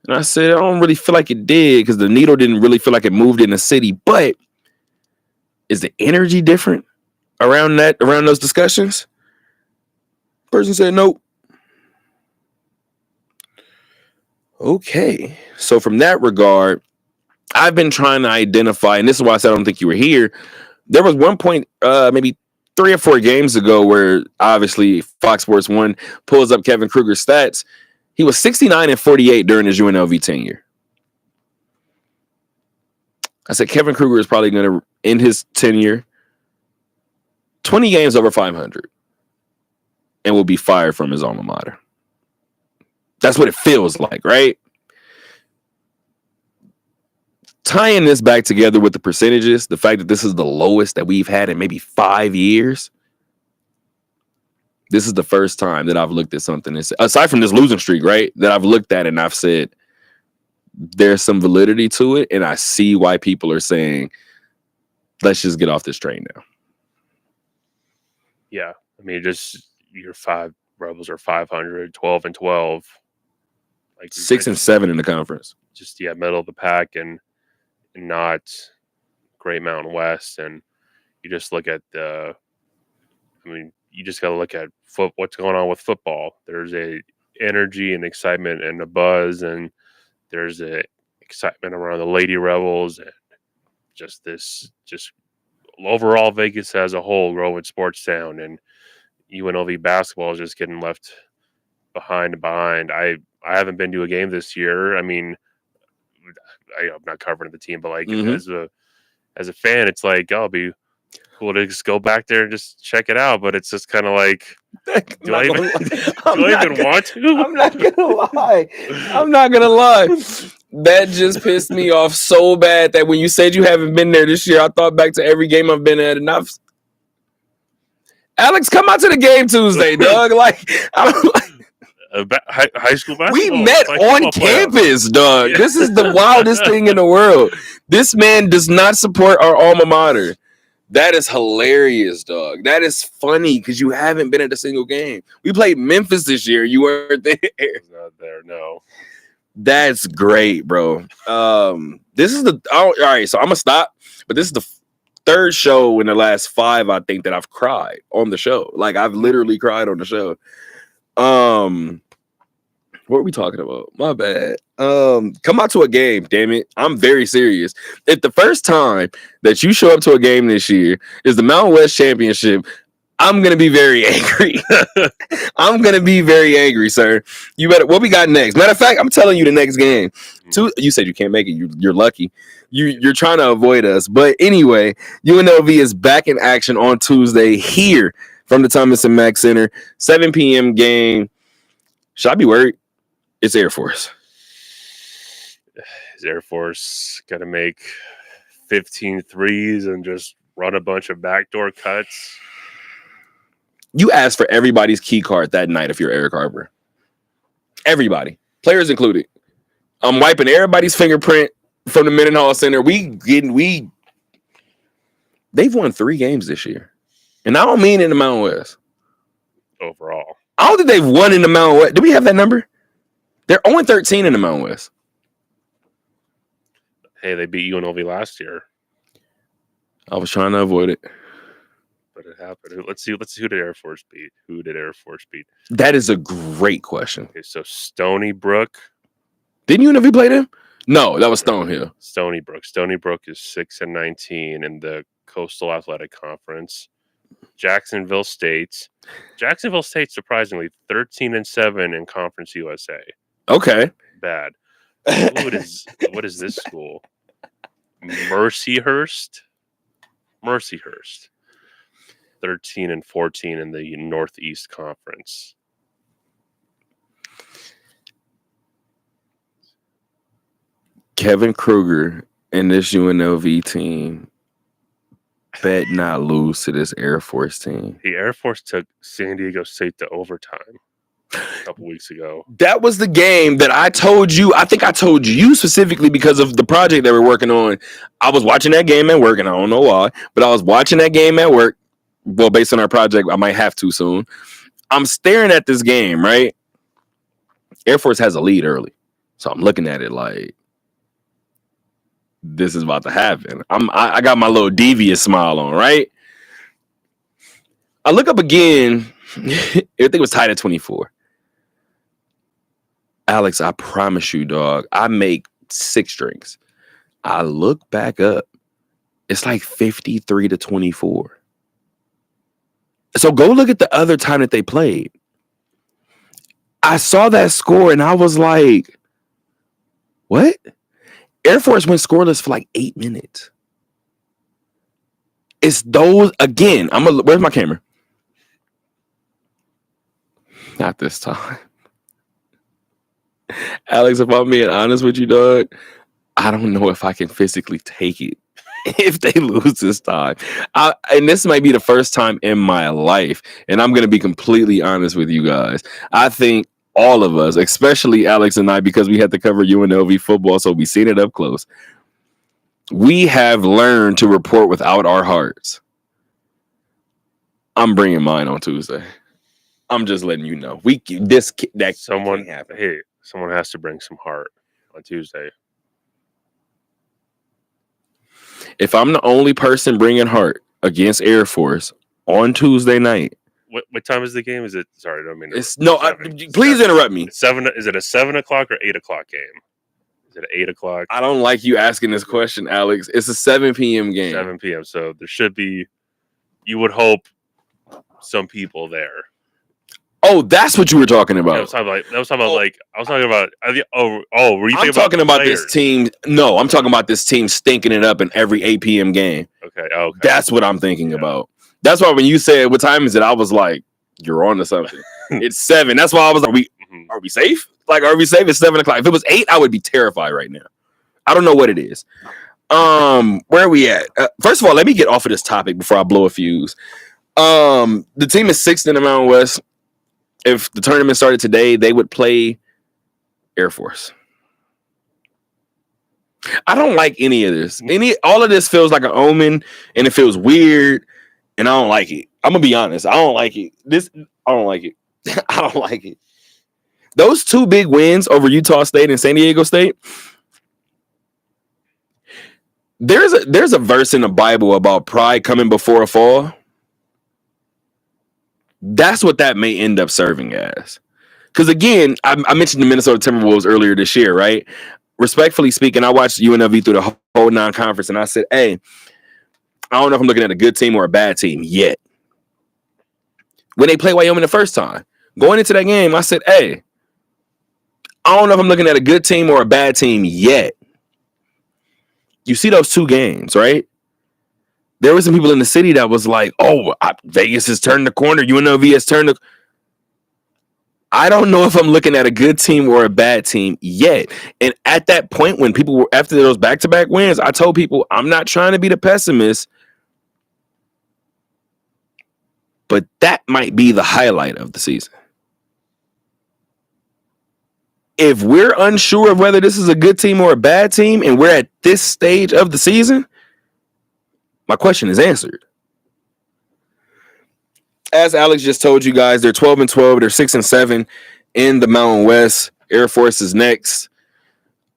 [SPEAKER 3] And I said, I don't really feel like it did because the needle didn't really feel like it moved in the city. But is the energy different around those discussions? Person said, nope. Okay. So from that regard, I've been trying to identify, and this is why I said I don't think you were here. There was one point, maybe 3 or 4 games ago, where obviously Fox Sports 1 pulls up Kevin Kruger's stats. He was 69-48 during his UNLV tenure. I said Kevin Kruger is probably going to end his tenure 20 games over 500 and will be fired from his alma mater. That's what it feels like, right? Tying this back together with the percentages, the fact that this is the lowest that we've had in maybe 5 years. This is the first time that I've looked at something, aside from this losing streak, right, that I've looked at and I've said there's some validity to it, and I see why people are saying, let's just get off this train now.
[SPEAKER 4] Yeah, I mean, just your 5 Rebels are 500, 12-12, like
[SPEAKER 3] 6-7 in the conference.
[SPEAKER 4] Just middle of the pack and not Great Mountain West, and you just look at you just got to look at what's going on with football. There's a energy and excitement and a buzz, and there's a excitement around the Lady Rebels, and just overall Vegas as a whole growing sports town, and UNLV basketball is just getting left behind. I haven't been to a game this year. I mean, I'm not covering the team, but like as a fan, it's like, I'll be cool to just go back there and just check it out. But it's just kind of like, do I even want to?
[SPEAKER 3] I'm not gonna lie. That just pissed me off so bad that when you said you haven't been there this year, I thought back to every game I've been at, and Alex, come out to the game Tuesday, dog. Like, I'm like,
[SPEAKER 4] high school basketball.
[SPEAKER 3] We met on campus, dog. Yeah. This is the wildest thing in the world. This man does not support our alma mater. That is hilarious, dog. That is funny because you haven't been at a single game. We played Memphis this year. You weren't there.
[SPEAKER 4] Not there, no.
[SPEAKER 3] That's great, bro. This is all right. So I'm gonna stop, but this is the 3rd show in the last 5, I think, that I've cried on the show. Like, I've literally cried on the show. What are we talking about? My bad. Come out to a game, damn it. I'm very serious. If the first time that you show up to a game this year is the Mountain West Championship, I'm gonna be very angry. I'm gonna be very angry, sir. You better. What we got next? Matter of fact, I'm telling you the next game. You said you can't make it. You're lucky. You're trying to avoid us. But anyway, UNLV is back in action on Tuesday here from the Thomas and Mack Center. 7 p.m. game. Should I be worried? It's Air Force.
[SPEAKER 4] Is Air Force got to make 15 threes and just run a bunch of backdoor cuts?
[SPEAKER 3] You asked for everybody's key card that night if you're Eric Harper. Everybody. Players included. I'm wiping everybody's fingerprint from the Mendenhall Center. They've won 3 games this year. And I don't mean in the Mountain West.
[SPEAKER 4] Overall.
[SPEAKER 3] I don't think they've won in the Mountain West. Do we have that number? They're 0-13 in the Mountain West.
[SPEAKER 4] Hey, they beat UNLV last year,
[SPEAKER 3] I was trying to avoid it.
[SPEAKER 4] but it happened. Let's see who did Air Force beat? Who did Air Force beat?
[SPEAKER 3] That is a great question.
[SPEAKER 4] Okay, so Stony Brook.
[SPEAKER 3] Didn't UNLV play them? No, that was Stonehill.
[SPEAKER 4] Stony Brook. Stony Brook is 6-19 in the Coastal Athletic Conference. Jacksonville State. Jacksonville State, surprisingly, 13-7 in Conference USA.
[SPEAKER 3] Okay.
[SPEAKER 4] Bad. What is this school? Mercyhurst. 13-14 in the Northeast Conference.
[SPEAKER 3] Kevin Kruger and this UNLV team bet not lose to this Air Force team.
[SPEAKER 4] The Air Force took San Diego State to overtime a couple weeks ago.
[SPEAKER 3] That was the game that I told you. I think I told you specifically because of the project that we're working on. I was watching that game at work, and I don't know why, but I was watching that game at work. Well, based on our project, I might have to soon. I'm staring at this game, right? Air Force has a lead early. So I'm looking at it like, this is about to happen. I got my little devious smile on, right? I look up again. Everything was tied at 24. Alex, I promise you, dog, I make 6 drinks. I look back up. It's like 53-24. So go look at the other time that they played. I saw that score and I was like, what? Air Force went scoreless for like 8 minutes. It's those again. Where's my camera? Not this time. Alex, if I'm being honest with you, dog, I don't know if I can physically take it if they lose this time. And this might be the first time in my life, and I'm going to be completely honest with you guys. I think all of us, especially Alex and I, because we had to cover UNLV football, so we seen it up close. We have learned to report without our hearts. I'm bringing mine on Tuesday. I'm just letting you know.
[SPEAKER 4] Someone has to bring some heart on Tuesday.
[SPEAKER 3] If I'm the only person bringing heart against Air Force on Tuesday night,
[SPEAKER 4] what time is the game? Is it? Sorry, I don't mean.
[SPEAKER 3] Please interrupt me.
[SPEAKER 4] 7. Is it a 7 o'clock or 8 o'clock game? Is it 8 o'clock?
[SPEAKER 3] I don't like you asking this question, Alex. It's a 7 p.m. game.
[SPEAKER 4] 7 p.m. So there should be. You would hope some people there.
[SPEAKER 3] Oh, that's what you were talking about.
[SPEAKER 4] I was talking about. Were you
[SPEAKER 3] talking about this team? No, I'm talking about this team stinking it up in every 8 p.m. game.
[SPEAKER 4] Okay. Okay.
[SPEAKER 3] That's what I'm thinking about. That's why when you said what time is it, I was like, you're on to something. It's 7. That's why I was like, are we safe? Like, are we safe? It's 7 o'clock. If it was 8, I would be terrified right now. I don't know what it is. Where are we at? First of all, let me get off of this topic before I blow a fuse. The team is 6th in the Mountain West. If the tournament started today, they would play Air Force. I don't like any of this. All of this feels like an omen, and it feels weird, and I don't like it. I'm gonna be honest. I don't like it. I don't like it. I don't like it. Those 2 big wins over Utah State and San Diego State. There's a verse in the Bible about pride coming before a fall. That's what that may end up serving as. Because again, I mentioned the Minnesota Timberwolves earlier this year, right? Respectfully speaking, I watched UNLV through the whole non-conference, and I said, hey, I don't know if I'm looking at a good team or a bad team yet. When they played Wyoming the first time, going into that game, I said, hey, I don't know if I'm looking at a good team or a bad team yet. You see those 2 games, right? There were some people in the city that was like, oh, Vegas has turned the corner. UNLV has turned the... I don't know if I'm looking at a good team or a bad team yet. And at that point, when people were after those back-to-back wins, I told people, I'm not trying to be the pessimist, but that might be the highlight of the season. If we're unsure of whether this is a good team or a bad team, and we're at this stage of the season, my question is answered. As Alex just told you guys, they're 12-12. They're 6-7 in the Mountain West. Air Force is next.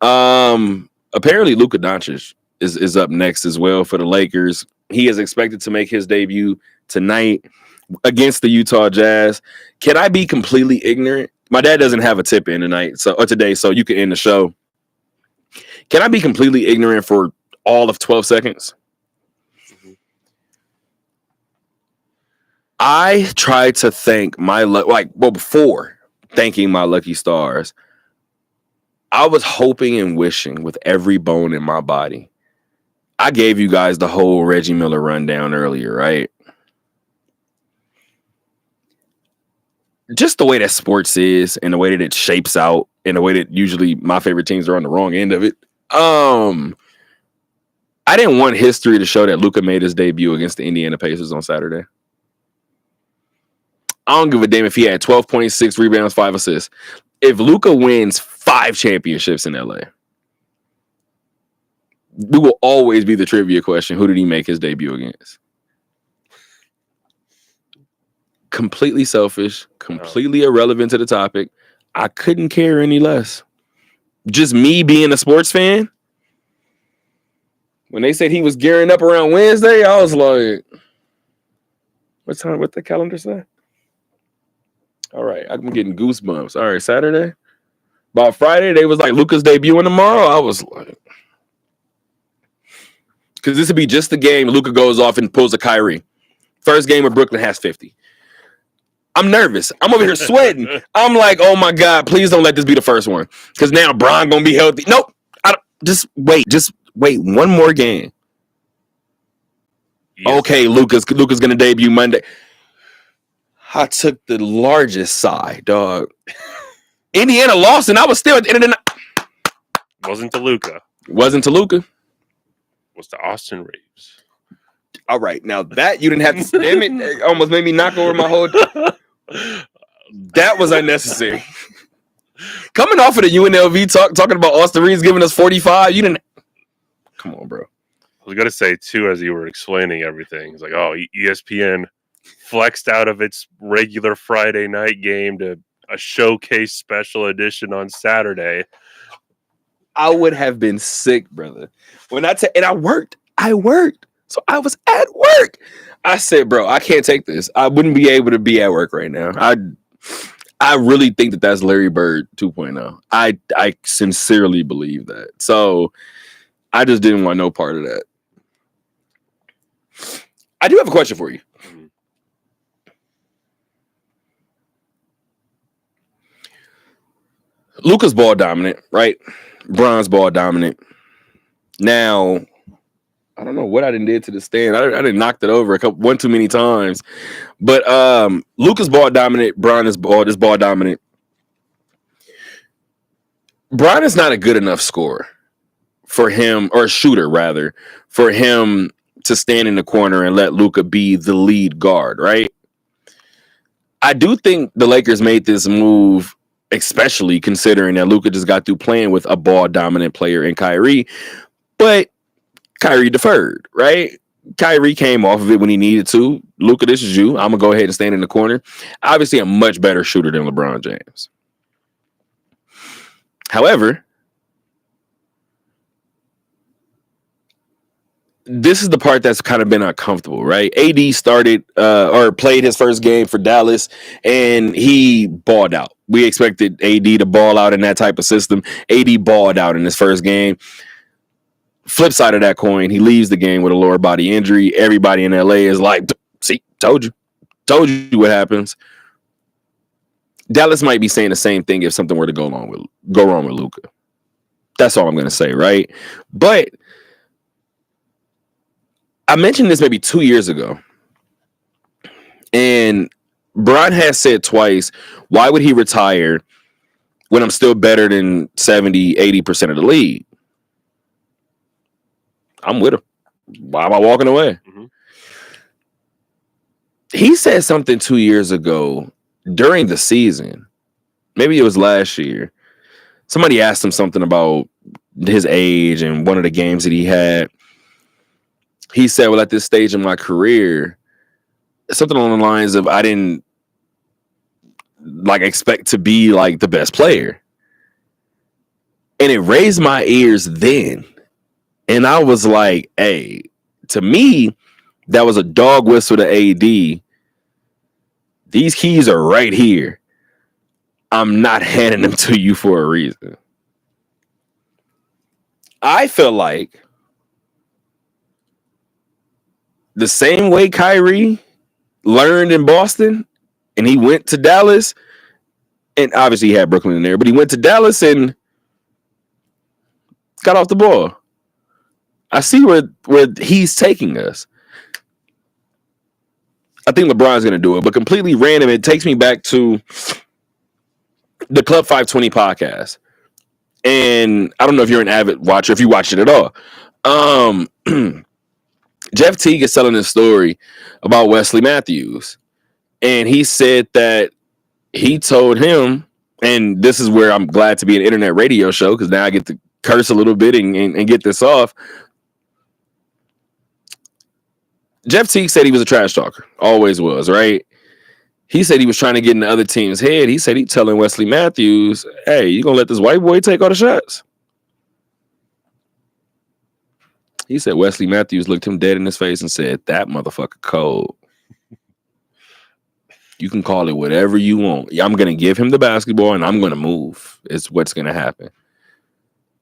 [SPEAKER 3] Apparently Luka Doncic is up next as well for the Lakers. He is expected to make his debut tonight against the Utah Jazz. Can I be completely ignorant? My dad doesn't have a tip in today, so you can end the show. Can I be completely ignorant for all of 12 seconds? I tried to thank before thanking my lucky stars, I was hoping and wishing with every bone in my body. I gave you guys the whole Reggie Miller rundown earlier, right? Just the way that sports is and the way that it shapes out and the way that usually my favorite teams are on the wrong end of it. I didn't want history to show that Luka made his debut against the Indiana Pacers on Saturday. I don't give a damn if he had 12.6 rebounds, 5 assists. If Luka wins 5 championships in LA, it will always be the trivia question. Who did he make his debut against? Completely selfish, completely irrelevant to the topic. I couldn't care any less. Just me being a sports fan. When they said he was gearing up around Wednesday, I was like, what time? What the calendar say? All right, I'm getting goosebumps. All right, Saturday. About Friday, they was like, Luka's debuting tomorrow. I was like, because this would be just the game Luka goes off and pulls a Kyrie. First game of Brooklyn has 50. I'm nervous. I'm over here sweating. I'm like, oh my God, please don't let this be the first one. Because now Bron gonna be healthy. Nope. Just wait one more game. Yes. Okay, Luka's gonna debut Monday. I took the largest sigh, dog. Indiana lost, and I was still at the end of the night.
[SPEAKER 4] Wasn't to Luka.
[SPEAKER 3] Wasn't to Luka.
[SPEAKER 4] Was to Austin Reeves.
[SPEAKER 3] All right, now that you didn't have to. Damn it almost made me knock over my whole. That was unnecessary. Coming off of the UNLV talking about Austin Reeves giving us 45, you didn't. Come on, bro.
[SPEAKER 4] I was gonna say too, as you were explaining everything, it's like, oh, ESPN flexed out of its regular Friday night game to a showcase special edition on Saturday.
[SPEAKER 3] I would have been sick, brother. And I worked. So I was at work. I said, bro, I can't take this. I wouldn't be able to be at work right now. I really think that that's Larry Bird 2.0. I sincerely believe that. So I just didn't want no part of that. I do have a question for you. Luka's ball dominant, right? Bron's ball dominant. Now, I don't know what I did to the stand. I didn't knock it over one too many times. But Luka's ball dominant. Bron is ball dominant. Bron is not a good enough scorer for him, or a shooter rather, for him to stand in the corner and let Luka be the lead guard, right? I do think the Lakers made this move, especially considering that Luka just got through playing with a ball dominant player in Kyrie, but Kyrie deferred, right? Kyrie came off of it when he needed to. Luka, this is you. I'm gonna go ahead and stand in the corner. Obviously, a much better shooter than LeBron James. However, this is the part that's kind of been uncomfortable, right? AD started or played his first game for Dallas, and he balled out. We expected AD to ball out in that type of system. AD balled out in his first game. Flip side of that coin, he leaves the game with a lower body injury. Everybody in LA is like, see, told you what happens. Dallas might be saying the same thing if something were to go wrong with Luka. That's all I'm going to say, right? But I mentioned this maybe 2 years ago, and Bron has said twice, why would he retire when I'm still better than 70, 80% of the league? I'm with him. Why am I walking away? Mm-hmm. He said something 2 years ago during the season. Maybe it was last year. Somebody asked him something about his age and one of the games that he had. He said, well, at this stage in my career, something along the lines of, I didn't expect to be like the best player. And it raised my ears then. And I was like, hey, to me, that was a dog whistle to AD. These keys are right here. I'm not handing them to you for a reason. I feel like the same way Kyrie learned in Boston and he went to Dallas, and obviously he had Brooklyn in there, but he went to Dallas and got off the ball. I see where he's taking us. I think LeBron's going to do it, but completely random. It takes me back to the Club 520 podcast. And I don't know if you're an avid watcher, if you watch it at all. Jeff Teague is telling this story about Wesley Matthews. And he said that he told him, and this is where I'm glad to be an internet radio show because now I get to curse a little bit and get this off. Jeff Teague said he was a trash talker. Always was, right? He said he was trying to get in the other team's head. He said he's telling Wesley Matthews, hey, you going to let this white boy take all the shots? He said Wesley Matthews looked him dead in his face and said, that motherfucker cold. You can call it whatever you want. I'm going to give him the basketball and I'm going to move. It's what's going to happen.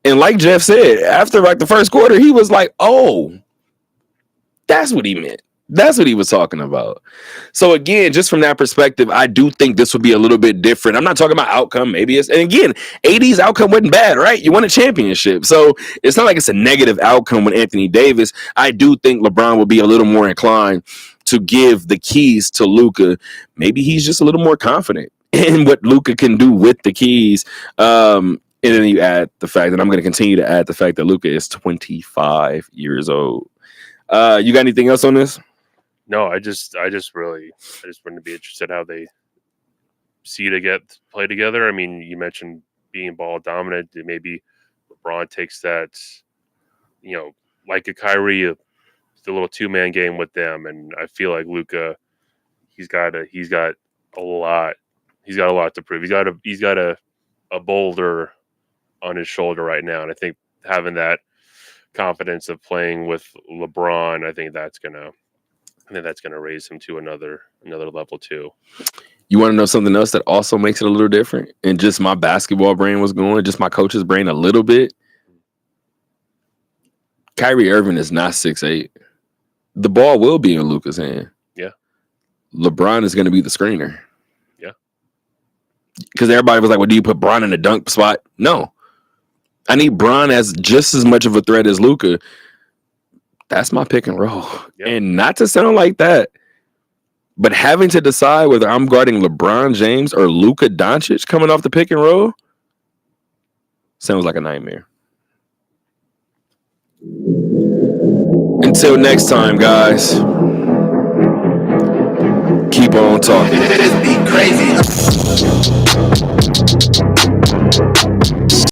[SPEAKER 3] And like Jeff said, after like the first quarter, he was like, oh, that's what he meant. That's what he was talking about. So again, just from that perspective, I do think this would be a little bit different. I'm not talking about outcome. Maybe it's, and again, AD's outcome wasn't bad, right? You won a championship. So it's not like it's a negative outcome with Anthony Davis. I do think LeBron will be a little more inclined to give the keys to Luka. Maybe he's just a little more confident in what Luka can do with the keys. And then you add the fact that I'm going to continue to add the fact that Luka is 25 years old. You got anything else on this?
[SPEAKER 4] No, I just wouldn't be interested how they see to play together. I mean, you mentioned being ball dominant. Maybe LeBron takes that, like a Kyrie, the little 2-man game with them, and I feel like Luka, he's got a lot to prove. He's got a boulder on his shoulder right now, and I think having that confidence of playing with LeBron, I think that's gonna raise him to another level too.
[SPEAKER 3] You want to know something else that also makes it a little different? And just my basketball brain was going, just my coach's brain a little bit. Kyrie Irving is not 6'8". The ball will be in Luka's hand.
[SPEAKER 4] Yeah.
[SPEAKER 3] LeBron is going to be the screener.
[SPEAKER 4] Yeah.
[SPEAKER 3] Because everybody was like, well, do you put Bron in the dunk spot? No. I need Bron as just as much of a threat as Luka. That's my pick and roll. Yep. And not to sound like that, but having to decide whether I'm guarding LeBron James or Luka Doncic coming off the pick and roll sounds like a nightmare. Until next time, guys, keep on talking.
[SPEAKER 1] It is be crazy.